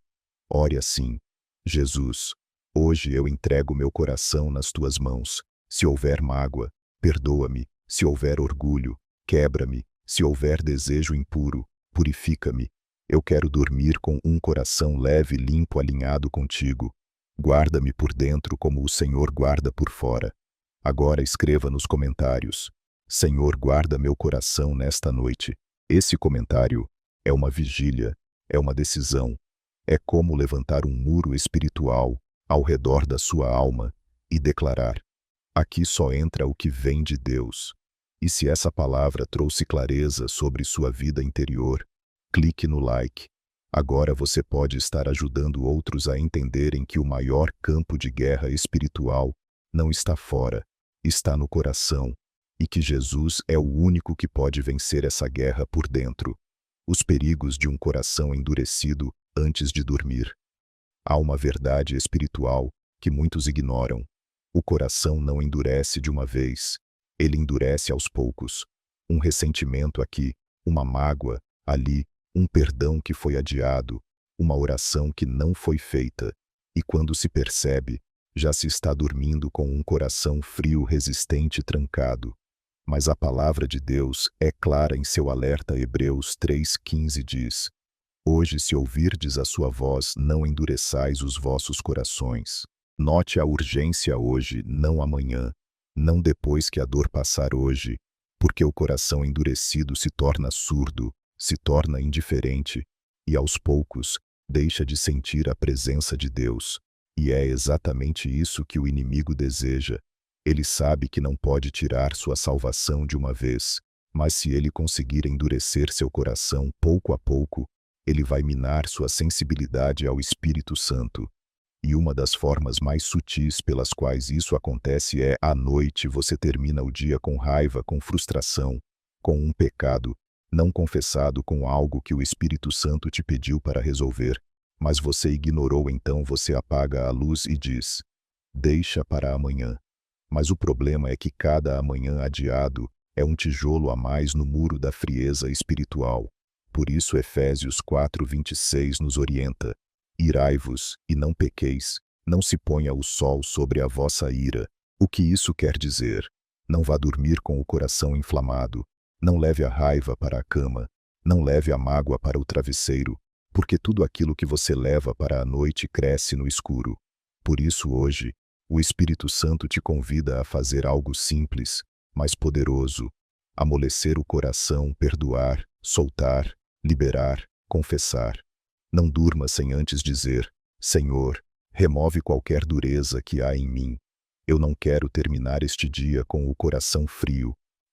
Ore assim: Jesus, hoje eu entrego meu coração nas tuas mãos. Se houver mágoa, perdoa-me. Se houver orgulho, quebra-me. Se houver desejo impuro, purifica-me. Eu quero dormir com um coração leve e limpo alinhado contigo. Guarda-me por dentro como o Senhor guarda por fora. Agora escreva nos comentários: Senhor, guarda meu coração nesta noite. Esse comentário é uma vigília, é uma decisão. É como levantar um muro espiritual ao redor da sua alma e declarar: aqui só entra o que vem de Deus. E se essa palavra trouxe clareza sobre sua vida interior, clique no like. Agora você pode estar ajudando outros a entenderem que o maior campo de guerra espiritual não está fora, está no coração, e que Jesus é o único que pode vencer essa guerra por dentro. Os perigos de um coração endurecido antes de dormir. Há uma verdade espiritual que muitos ignoram. O coração não endurece de uma vez, ele endurece aos poucos. Um ressentimento aqui, uma mágoa ali, um perdão que foi adiado, uma oração que não foi feita, e quando se percebe, já se está dormindo com um coração frio, resistente e trancado. Mas a palavra de Deus é clara em seu alerta. Hebreus 3,15 diz: hoje, se ouvirdes a sua voz, não endureçais os vossos corações. Note a urgência hoje, não amanhã, não depois que a dor passar hoje, porque o coração endurecido se torna surdo, se torna indiferente, e aos poucos, deixa de sentir a presença de Deus. E é exatamente isso que o inimigo deseja. Ele sabe que não pode tirar sua salvação de uma vez, mas se ele conseguir endurecer seu coração pouco a pouco, ele vai minar sua sensibilidade ao Espírito Santo. E uma das formas mais sutis pelas quais isso acontece é, à noite você termina o dia com raiva, com frustração, com um pecado não confessado, com algo que o Espírito Santo te pediu para resolver, mas você ignorou. Então você apaga a luz e diz: deixa para amanhã. Mas o problema é que cada amanhã adiado é um tijolo a mais no muro da frieza espiritual. Por isso Efésios 4:26 nos orienta: irai-vos e não pequeis, não se ponha o sol sobre a vossa ira. O que isso quer dizer? Não vá dormir com o coração inflamado, não leve a raiva para a cama, não leve a mágoa para o travesseiro, porque tudo aquilo que você leva para a noite cresce no escuro. Por isso hoje, o Espírito Santo te convida a fazer algo simples, mas poderoso: amolecer o coração, perdoar, soltar, liberar, confessar. Não durma sem antes dizer: Senhor, remove qualquer dureza que há em mim. Eu não quero terminar este dia com o coração frio.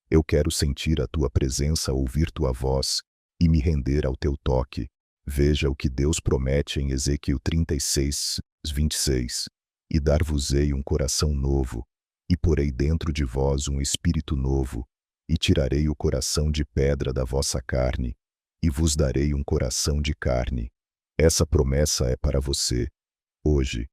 Eu quero sentir a tua presença, ouvir tua voz e me render ao teu toque. Veja o que Deus promete em Ezequiel 36:26. E dar-vos-ei um coração novo, e porei dentro de vós um espírito novo, e tirarei o coração de pedra da vossa carne, e vos darei um coração de carne. Essa promessa é para você. Hoje,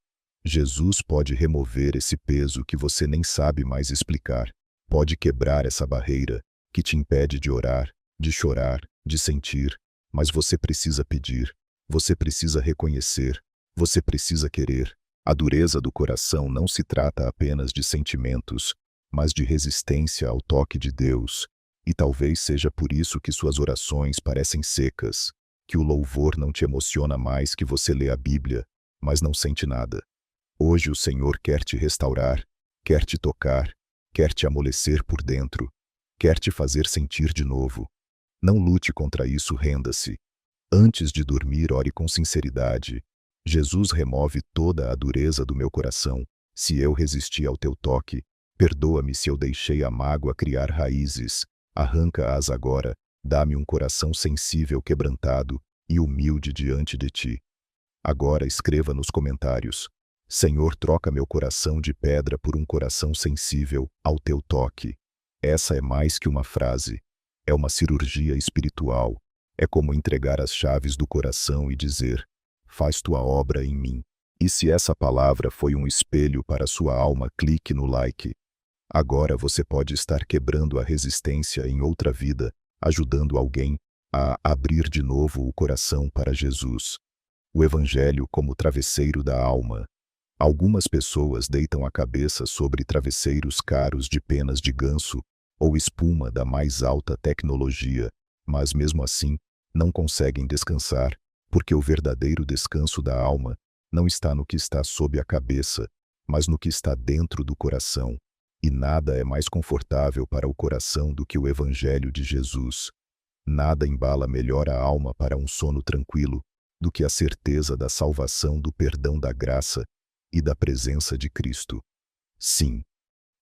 Jesus pode remover esse peso que você nem sabe mais explicar. Pode quebrar essa barreira que te impede de orar, de chorar, de sentir, mas você precisa pedir, você precisa reconhecer, você precisa querer. A dureza do coração não se trata apenas de sentimentos, mas de resistência ao toque de Deus. E talvez seja por isso que suas orações parecem secas, que o louvor não te emociona mais, que você lê a Bíblia, mas não sente nada. Hoje o Senhor quer te restaurar, quer te tocar, quer te amolecer por dentro, quer te fazer sentir de novo. Não lute contra isso, renda-se. Antes de dormir, ore com sinceridade: Jesus, remove toda a dureza do meu coração. Se eu resisti ao teu toque, perdoa-me se eu deixei a mágoa criar raízes. Arranca-as agora, dá-me um coração sensível, quebrantado e humilde diante de ti. Agora escreva nos comentários: Senhor, troca meu coração de pedra por um coração sensível ao teu toque. Essa é mais que uma frase. É uma cirurgia espiritual. É como entregar as chaves do coração e dizer: faz tua obra em mim. E se essa palavra foi um espelho para sua alma, clique no like. Agora você pode estar quebrando a resistência em outra vida, ajudando alguém a abrir de novo o coração para Jesus. O Evangelho como travesseiro da alma. Algumas pessoas deitam a cabeça sobre travesseiros caros de penas de ganso ou espuma da mais alta tecnologia, mas mesmo assim, Não conseguem descansar, porque o verdadeiro descanso da alma não está no que está sob a cabeça, mas no que está dentro do coração. E nada é mais confortável para o coração do que o Evangelho de Jesus. Nada embala melhor a alma para um sono tranquilo do que a certeza da salvação, do perdão, da graça e da presença de Cristo. Sim,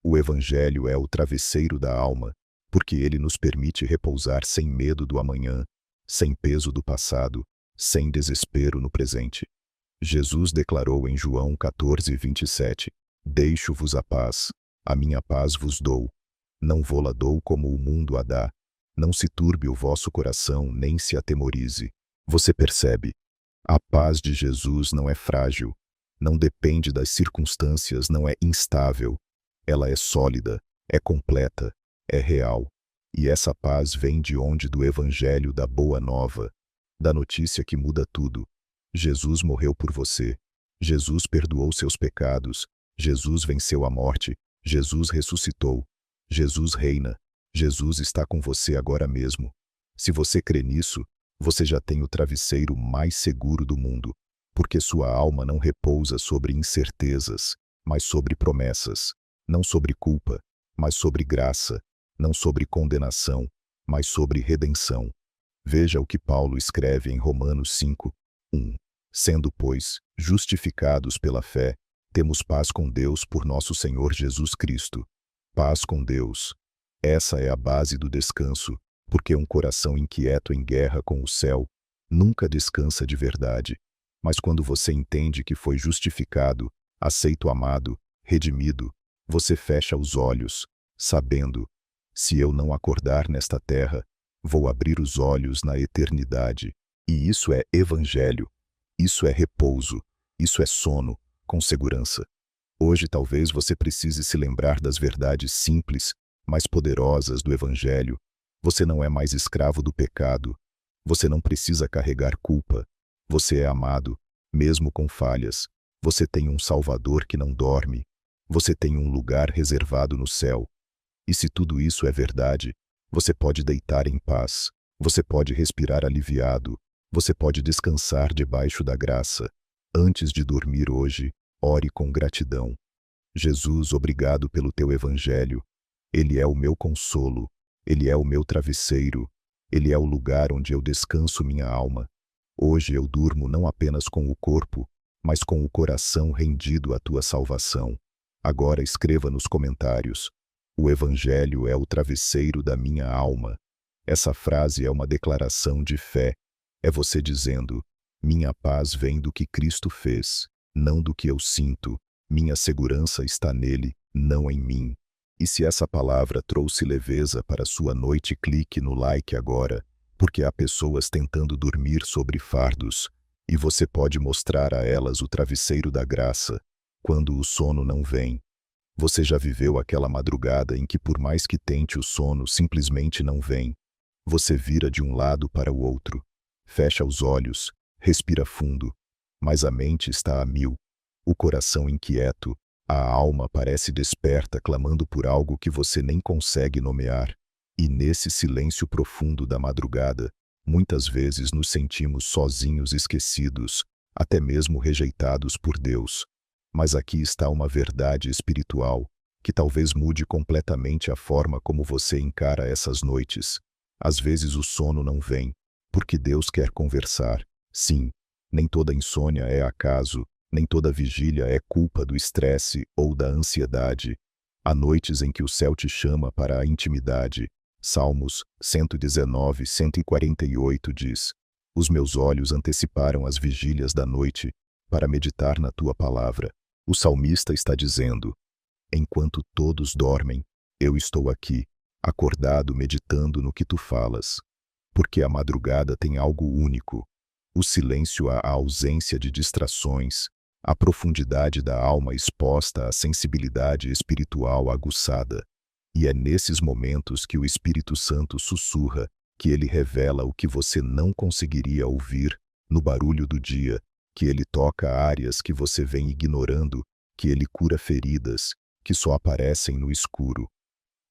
o Evangelho é o travesseiro da alma, porque ele nos permite repousar sem medo do amanhã, sem peso do passado, sem desespero no presente. Jesus declarou em João 14:27: Deixo-vos a minha paz vos dou. Não vô-la dou como o mundo a dá. Não se turbe o vosso coração, nem se atemorize. Você percebe? A paz de Jesus não é frágil, não depende das circunstâncias, não é instável. Ela é sólida, é completa, é real. E essa paz vem de onde? Do Evangelho da Boa Nova, da notícia que muda tudo. Jesus morreu por você. Jesus perdoou seus pecados. Jesus venceu a morte. Jesus ressuscitou. Jesus reina. Jesus está com você agora mesmo. Se você crê nisso, você já tem o travesseiro mais seguro do mundo, porque sua alma não repousa sobre incertezas, mas sobre promessas, não sobre culpa, mas sobre graça, não sobre condenação, mas sobre redenção. Veja o que Paulo escreve em Romanos 5:1. Sendo, pois, justificados pela fé, temos paz com Deus por nosso Senhor Jesus Cristo. Paz com Deus. Essa é a base do descanso, porque um coração inquieto em guerra com o céu nunca descansa de verdade. Mas quando você entende que foi justificado, aceito, amado, redimido, você fecha os olhos, sabendo: se eu não acordar nesta terra, vou abrir os olhos na eternidade. E isso é Evangelho, isso é repouso, isso é sono, com segurança. Hoje talvez você precise se lembrar das verdades simples, mas poderosas do Evangelho. Você não é mais escravo do pecado. Você não precisa carregar culpa. Você é amado, mesmo com falhas. Você tem um Salvador que não dorme. Você tem um lugar reservado no céu. E se tudo isso é verdade, você pode deitar em paz. Você pode respirar aliviado. Você pode descansar debaixo da graça. Antes de dormir hoje, ore com gratidão. Jesus, obrigado pelo teu Evangelho. Ele é o meu consolo. Ele é o meu travesseiro. Ele é o lugar onde eu descanso minha alma. Hoje eu durmo não apenas com o corpo, mas com o coração rendido à tua salvação. Agora escreva nos comentários: o Evangelho é o travesseiro da minha alma. Essa frase é uma declaração de fé. É você dizendo: minha paz vem do que Cristo fez, não do que eu sinto. Minha segurança está nele, não em mim. E se essa palavra trouxe leveza para sua noite, clique no like agora, porque há pessoas tentando dormir sobre fardos, e você pode mostrar a elas o travesseiro da graça, quando o sono não vem. Você já viveu aquela madrugada em que, por mais que tente, o sono simplesmente não vem? Você vira de um lado para o outro, fecha os olhos, respira fundo, mas a mente está a mil, o coração inquieto, a alma parece desperta, clamando por algo que você nem consegue nomear. E nesse silêncio profundo da madrugada, muitas vezes nos sentimos sozinhos, esquecidos, até mesmo rejeitados por Deus. Mas aqui está uma verdade espiritual, que talvez mude completamente a forma como você encara essas noites. Às vezes o sono não vem, porque Deus quer conversar. Sim, nem toda insônia é acaso. Nem toda vigília é culpa do estresse ou da ansiedade. Há noites em que o céu te chama para a intimidade. Salmos 119, 148 diz: os meus olhos anteciparam as vigílias da noite para meditar na tua palavra. O salmista está dizendo: enquanto todos dormem, eu estou aqui, acordado, meditando no que tu falas. Porque a madrugada tem algo único. O silêncio, a ausência de distrações, a profundidade da alma exposta à sensibilidade espiritual aguçada. E é nesses momentos que o Espírito Santo sussurra, que ele revela o que você não conseguiria ouvir no barulho do dia, que ele toca áreas que você vem ignorando, que ele cura feridas que só aparecem no escuro.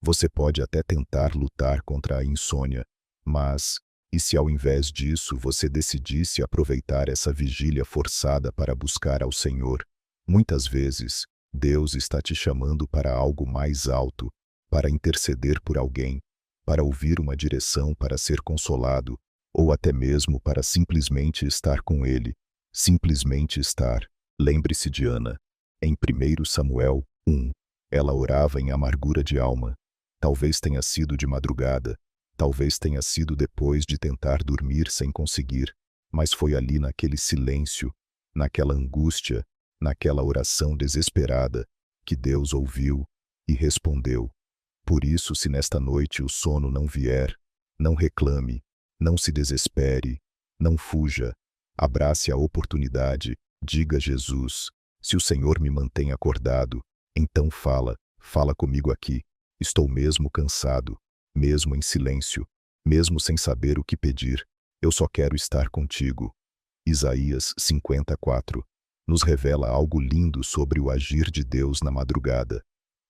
Você pode até tentar lutar contra a insônia, mas E se ao invés disso você decidisse aproveitar essa vigília forçada para buscar ao Senhor? Muitas vezes, Deus está te chamando para algo mais alto, para interceder por alguém, para ouvir uma direção para ser consolado, ou até mesmo para simplesmente estar com Ele. Simplesmente estar. Lembre-se de Ana. Em 1 Samuel 1, ela orava em amargura de alma. Talvez tenha sido de madrugada, talvez tenha sido depois de tentar dormir sem conseguir, mas foi ali naquele silêncio, naquela angústia, naquela oração desesperada, que Deus ouviu e respondeu. Por isso, se nesta noite o sono não vier, não reclame, não se desespere, não fuja, abrace a oportunidade, diga a Jesus: se o Senhor me mantém acordado, então fala comigo aqui. Estou mesmo cansado, mesmo em silêncio, mesmo sem saber o que pedir, eu só quero estar contigo. Isaías 54 nos revela algo lindo sobre o agir de Deus na madrugada.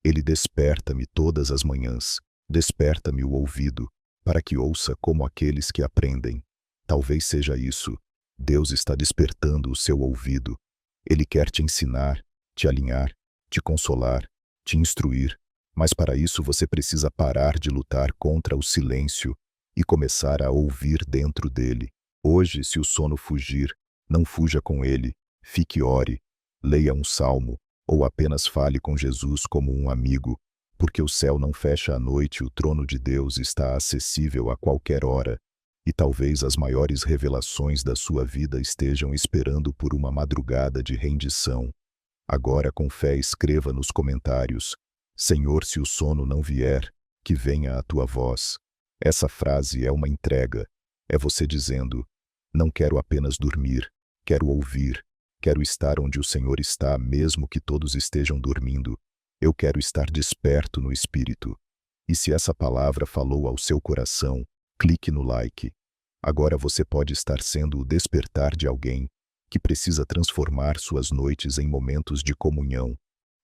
Ele desperta-me todas as manhãs, desperta-me o ouvido, para que ouça como aqueles que aprendem. Talvez seja isso. Deus está despertando o seu ouvido. Ele quer te ensinar, te alinhar, te consolar, te instruir. Mas para isso você precisa parar de lutar contra o silêncio e começar a ouvir dentro dele. Hoje, se o sono fugir, não fuja com ele. Fique e ore, leia um salmo, ou apenas fale com Jesus como um amigo, porque o céu não fecha à noite, o trono de Deus está acessível a qualquer hora, e talvez as maiores revelações da sua vida estejam esperando por uma madrugada de rendição. Agora, com fé, escreva nos comentários: Senhor, se o sono não vier, que venha a tua voz. Essa frase é uma entrega. É você dizendo: não quero apenas dormir, quero ouvir. Quero estar onde o Senhor está, mesmo que todos estejam dormindo. Eu quero estar desperto no Espírito. E se essa palavra falou ao seu coração, clique no like. Agora você pode estar sendo o despertar de alguém que precisa transformar suas noites em momentos de comunhão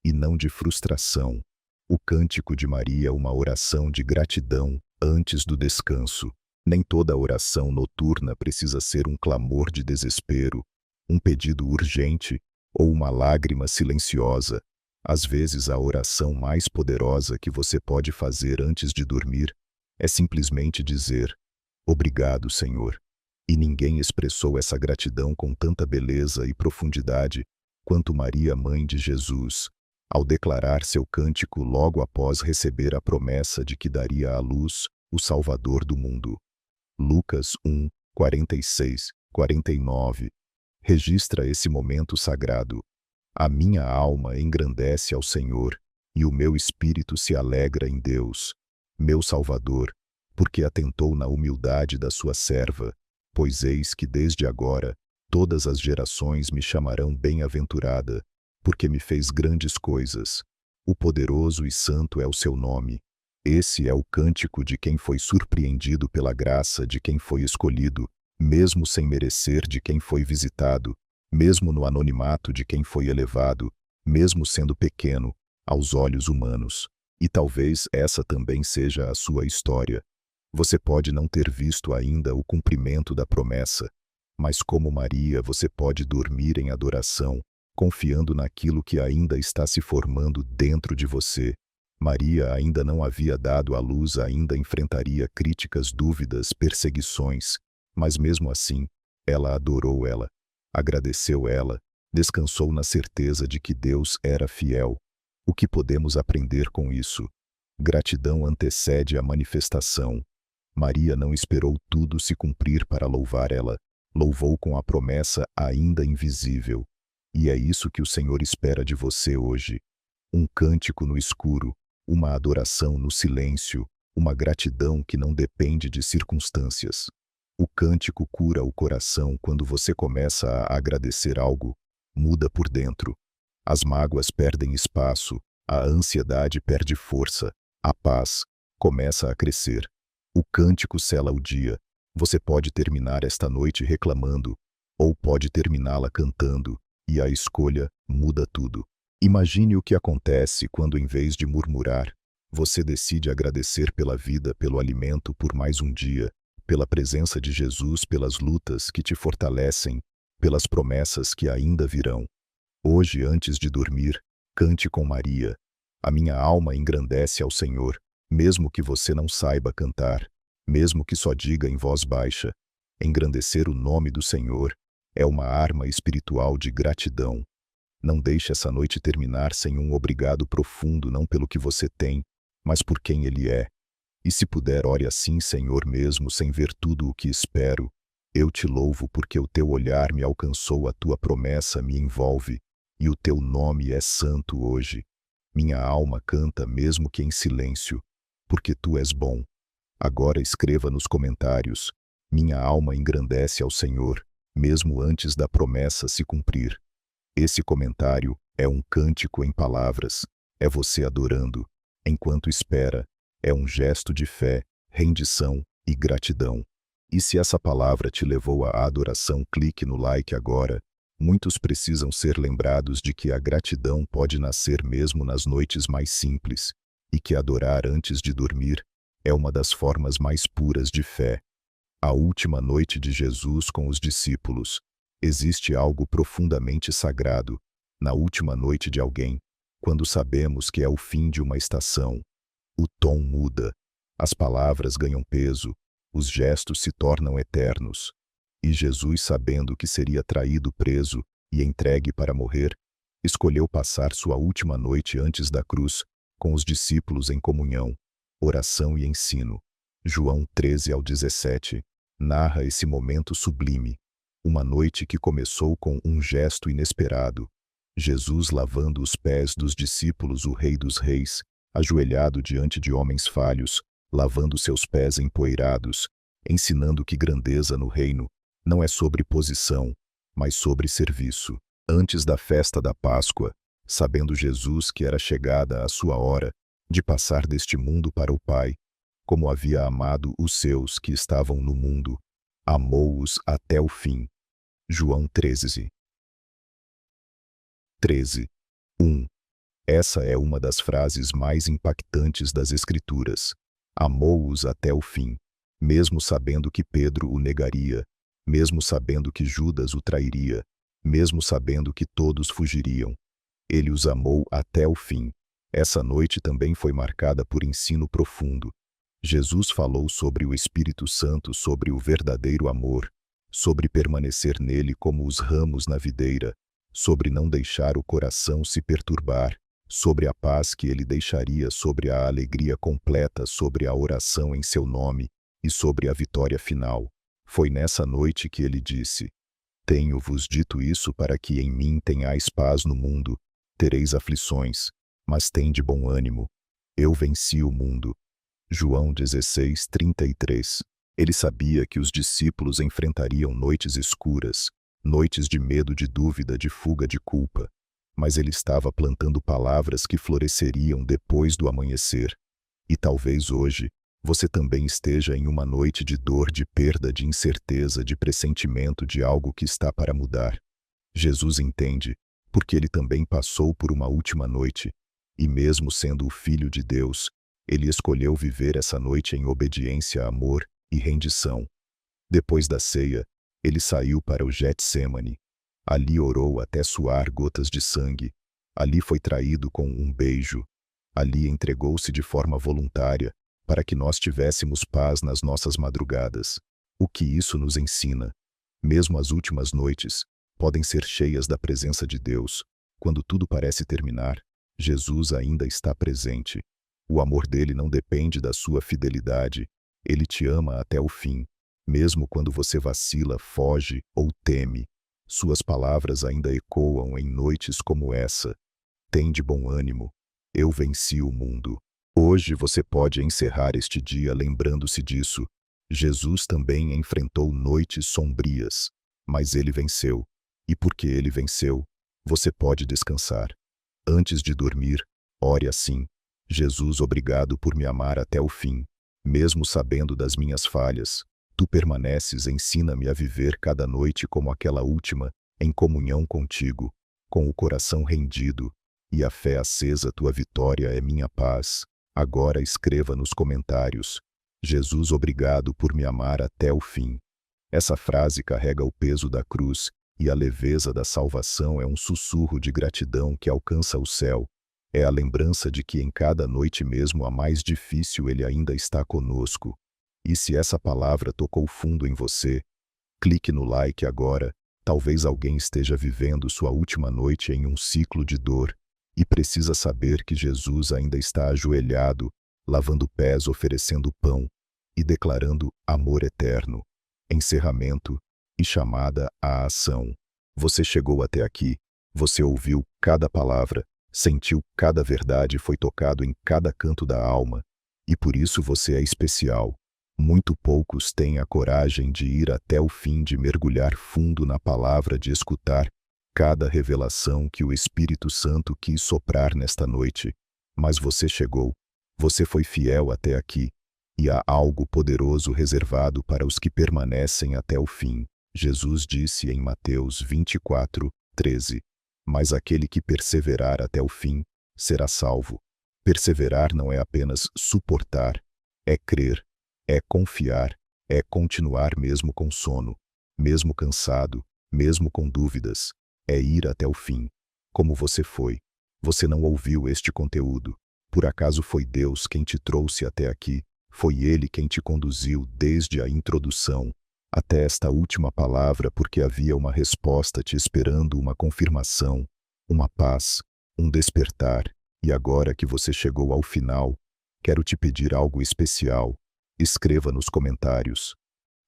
e não de frustração. O Cântico de Maria é uma oração de gratidão antes do descanso. Nem toda oração noturna precisa ser um clamor de desespero, um pedido urgente ou uma lágrima silenciosa. Às vezes a oração mais poderosa que você pode fazer antes de dormir é simplesmente dizer: obrigado, Senhor. E ninguém expressou essa gratidão com tanta beleza e profundidade quanto Maria, mãe de Jesus, ao declarar seu cântico logo após receber a promessa de que daria à luz o Salvador do mundo. Lucas 1, 46, 49 registra esse momento sagrado. A minha alma engrandece ao Senhor, e o meu espírito se alegra em Deus, meu Salvador, porque atentou na humildade da sua serva, pois eis que desde agora todas as gerações me chamarão bem-aventurada, porque me fez grandes coisas. O poderoso e santo é o seu nome. Esse é o cântico de quem foi surpreendido pela graça de quem foi escolhido, mesmo sem merecer, de quem foi visitado, mesmo no anonimato de quem foi elevado, mesmo sendo pequeno aos olhos humanos. E talvez essa também seja a sua história. Você pode não ter visto ainda o cumprimento da promessa, mas como Maria você pode dormir em adoração, confiando naquilo que ainda está se formando dentro de você. Maria ainda não havia dado à luz, ainda enfrentaria críticas, dúvidas, perseguições, mas mesmo assim, ela adorou ela, agradeceu ela, descansou na certeza de que Deus era fiel. O que podemos aprender com isso? Gratidão antecede a manifestação. Maria não esperou tudo se cumprir para louvar, ela louvou com a promessa ainda invisível. E é isso que o Senhor espera de você hoje. Um cântico no escuro, uma adoração no silêncio, uma gratidão que não depende de circunstâncias. O cântico cura o coração. Quando você começa a agradecer, algo muda por dentro. As mágoas perdem espaço, a ansiedade perde força, a paz começa a crescer. O cântico sela o dia. Você pode terminar esta noite reclamando, ou pode terminá-la cantando, e a escolha muda tudo. Imagine o que acontece quando, em vez de murmurar, você decide agradecer pela vida, pelo alimento, por mais um dia, pela presença de Jesus, pelas lutas que te fortalecem, pelas promessas que ainda virão. Hoje, antes de dormir, cante com Maria. A minha alma engrandece ao Senhor, mesmo que você não saiba cantar, mesmo que só diga em voz baixa. Engrandecer o nome do Senhor é uma arma espiritual de gratidão. Não deixe essa noite terminar sem um obrigado profundo, não pelo que você tem, mas por quem Ele é. E se puder, ore assim: Senhor, mesmo sem ver tudo o que espero, eu te louvo porque o teu olhar me alcançou, a tua promessa me envolve, e o teu nome é santo hoje. Minha alma canta mesmo que em silêncio, porque tu és bom. Agora escreva nos comentários: minha alma engrandece ao Senhor, mesmo antes da promessa se cumprir. Esse comentário é um cântico em palavras, é você adorando, enquanto espera, é um gesto de fé, rendição e gratidão. E se essa palavra te levou à adoração, clique no like agora. Muitos precisam ser lembrados de que a gratidão pode nascer mesmo nas noites mais simples, e que adorar antes de dormir é uma das formas mais puras de fé. A última noite de Jesus com os discípulos. Existe algo profundamente sagrado na última noite de alguém, quando sabemos que é o fim de uma estação. O tom muda, as palavras ganham peso, os gestos se tornam eternos. E Jesus, sabendo que seria traído, preso e entregue para morrer, escolheu passar sua última noite antes da cruz com os discípulos em comunhão, oração e ensino. João 13-17 narra esse momento sublime. Uma noite que começou com um gesto inesperado. Jesus lavando os pés dos discípulos, o Rei dos Reis, ajoelhado diante de homens falhos, lavando seus pés empoeirados, ensinando que grandeza no reino não é sobre posição, mas sobre serviço. Antes da festa da Páscoa, sabendo Jesus que era chegada a sua hora de passar deste mundo para o Pai, como havia amado os seus que estavam no mundo, amou-os até o fim. João 13. 1. Essa é uma das frases mais impactantes das Escrituras. Amou-os até o fim, mesmo sabendo que Pedro o negaria, mesmo sabendo que Judas o trairia, mesmo sabendo que todos fugiriam. Ele os amou até o fim. Essa noite também foi marcada por ensino profundo. Jesus falou sobre o Espírito Santo, sobre o verdadeiro amor, sobre permanecer nele como os ramos na videira, sobre não deixar o coração se perturbar, sobre a paz que ele deixaria, sobre a alegria completa, sobre a oração em seu nome e sobre a vitória final. Foi nessa noite que ele disse: tenho-vos dito isso para que em mim tenhais paz no mundo. Tereis aflições, mas tende bom ânimo. Eu venci o mundo. João 16:33. Ele sabia que os discípulos enfrentariam noites escuras, noites de medo, de dúvida, de fuga, de culpa. Mas ele estava plantando palavras que floresceriam depois do amanhecer. E talvez hoje você também esteja em uma noite de dor, de perda, de incerteza, de pressentimento de algo que está para mudar. Jesus entende, porque ele também passou por uma última noite, e mesmo sendo o Filho de Deus, ele escolheu viver essa noite em obediência, amor e rendição. Depois da ceia, ele saiu para o Getsêmani. Ali orou até suar gotas de sangue. Ali foi traído com um beijo. Ali entregou-se de forma voluntária, para que nós tivéssemos paz nas nossas madrugadas. O que isso nos ensina? Mesmo as últimas noites podem ser cheias da presença de Deus. Quando tudo parece terminar, Jesus ainda está presente. O amor dele não depende da sua fidelidade. Ele te ama até o fim. Mesmo quando você vacila, foge ou teme, suas palavras ainda ecoam em noites como essa. Tende bom ânimo. Eu venci o mundo. Hoje você pode encerrar este dia lembrando-se disso. Jesus também enfrentou noites sombrias, mas ele venceu. E porque ele venceu, você pode descansar. Antes de dormir, ore assim: Jesus, obrigado por me amar até o fim. Mesmo sabendo das minhas falhas, tu permaneces, ensina-me a viver cada noite como aquela última, em comunhão contigo, com o coração rendido e a fé acesa. Tua vitória é minha paz. Agora escreva nos comentários: Jesus, obrigado por me amar até o fim. Essa frase carrega o peso da cruz e a leveza da salvação. É um sussurro de gratidão que alcança o céu. É a lembrança de que em cada noite, mesmo a mais difícil, Ele ainda está conosco. E se essa palavra tocou fundo em você, clique no like agora. Talvez alguém esteja vivendo sua última noite em um ciclo de dor e precisa saber que Jesus ainda está ajoelhado, lavando pés, oferecendo pão e declarando amor eterno. Encerramento e chamada à ação. Você chegou até aqui, você ouviu cada palavra, sentiu cada verdade, foi tocado em cada canto da alma, e por isso você é especial. Muito poucos têm a coragem de ir até o fim, de mergulhar fundo na palavra, de escutar cada revelação que o Espírito Santo quis soprar nesta noite. Mas você chegou, você foi fiel até aqui, e há algo poderoso reservado para os que permanecem até o fim. Jesus disse em Mateus 24:13, mas aquele que perseverar até o fim será salvo. Perseverar não é apenas suportar, é crer, é confiar, é continuar mesmo com sono, mesmo cansado, mesmo com dúvidas, é ir até o fim. Como você foi. Você não ouviu este conteúdo. Por acaso foi Deus quem te trouxe até aqui? Foi Ele quem te conduziu desde a introdução até esta última palavra, porque havia uma resposta te esperando, uma confirmação, uma paz, um despertar. E agora que você chegou ao final, quero te pedir algo especial. Escreva nos comentários: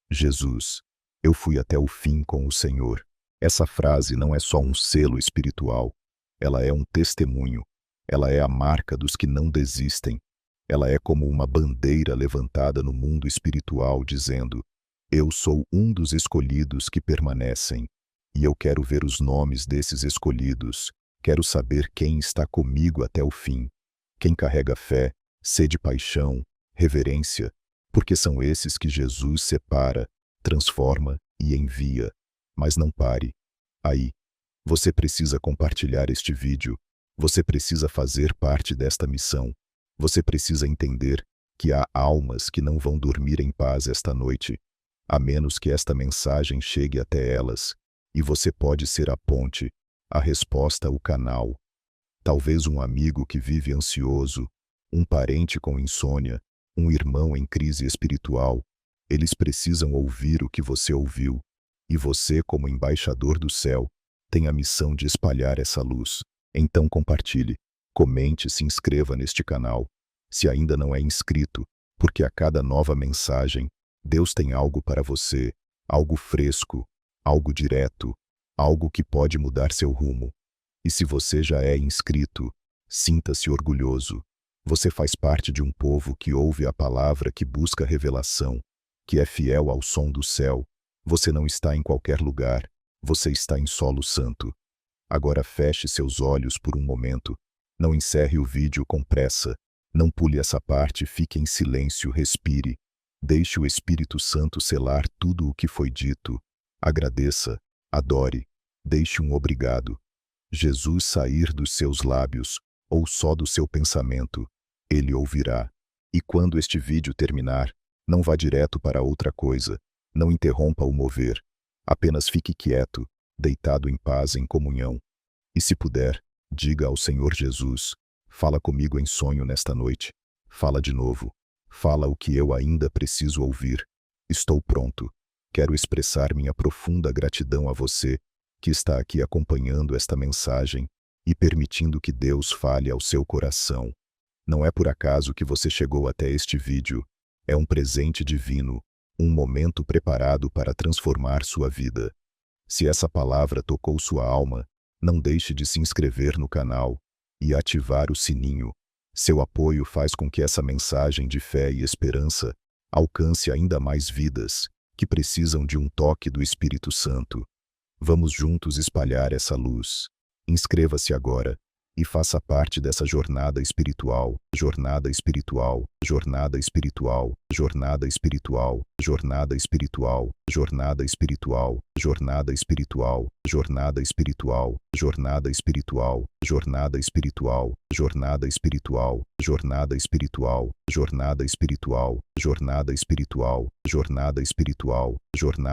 Jesus, eu fui até o fim com o Senhor. Essa frase não é só um selo espiritual, ela é um testemunho, ela é a marca dos que não desistem. Ela é como uma bandeira levantada no mundo espiritual dizendo: eu sou um dos escolhidos que permanecem, e eu quero ver os nomes desses escolhidos, quero saber quem está comigo até o fim, quem carrega fé, sede, paixão, reverência, porque são esses que Jesus separa, transforma e envia. Mas não pare aí. Você precisa compartilhar este vídeo, você precisa fazer parte desta missão. Você precisa entender que há almas que não vão dormir em paz esta noite, a menos que esta mensagem chegue até elas, e você pode ser a ponte, a resposta, o canal. Talvez um amigo que vive ansioso, um parente com insônia, um irmão em crise espiritual. Eles precisam ouvir o que você ouviu, e você, como embaixador do céu, tem a missão de espalhar essa luz. Então compartilhe. Comente, se inscreva neste canal, se ainda não é inscrito, porque a cada nova mensagem, Deus tem algo para você, algo fresco, algo direto, algo que pode mudar seu rumo. E se você já é inscrito, sinta-se orgulhoso. Você faz parte de um povo que ouve a palavra, que busca revelação, que é fiel ao som do céu. Você não está em qualquer lugar, você está em solo santo. Agora feche seus olhos por um momento. Não encerre o vídeo com pressa, não pule essa parte, fique em silêncio, respire. Deixe o Espírito Santo selar tudo o que foi dito. Agradeça, adore, deixe um obrigado. Jesus sair dos seus lábios, ou só do seu pensamento, Ele ouvirá. E quando este vídeo terminar, não vá direto para outra coisa, não interrompa o mover. Apenas fique quieto, deitado em paz, em comunhão. E se puder, diga ao Senhor Jesus: fala comigo em sonho nesta noite. Fala de novo. Fala o que eu ainda preciso ouvir. Estou pronto. Quero expressar minha profunda gratidão a você, que está aqui acompanhando esta mensagem e permitindo que Deus fale ao seu coração. Não é por acaso que você chegou até este vídeo. É um presente divino, um momento preparado para transformar sua vida. Se essa palavra tocou sua alma, não deixe de se inscrever no canal e ativar o sininho. Seu apoio faz com que essa mensagem de fé e esperança alcance ainda mais vidas que precisam de um toque do Espírito Santo. Vamos juntos espalhar essa luz. Inscreva-se agora, e faça parte dessa jornada espiritual, jornada espiritual, jornada espiritual, jornada espiritual, jornada espiritual, jornada espiritual, jornada espiritual, jornada espiritual, jornada espiritual, jornada espiritual, jornada espiritual, jornada espiritual, jornada espiritual, jornada espiritual, jornada espiritual, jornada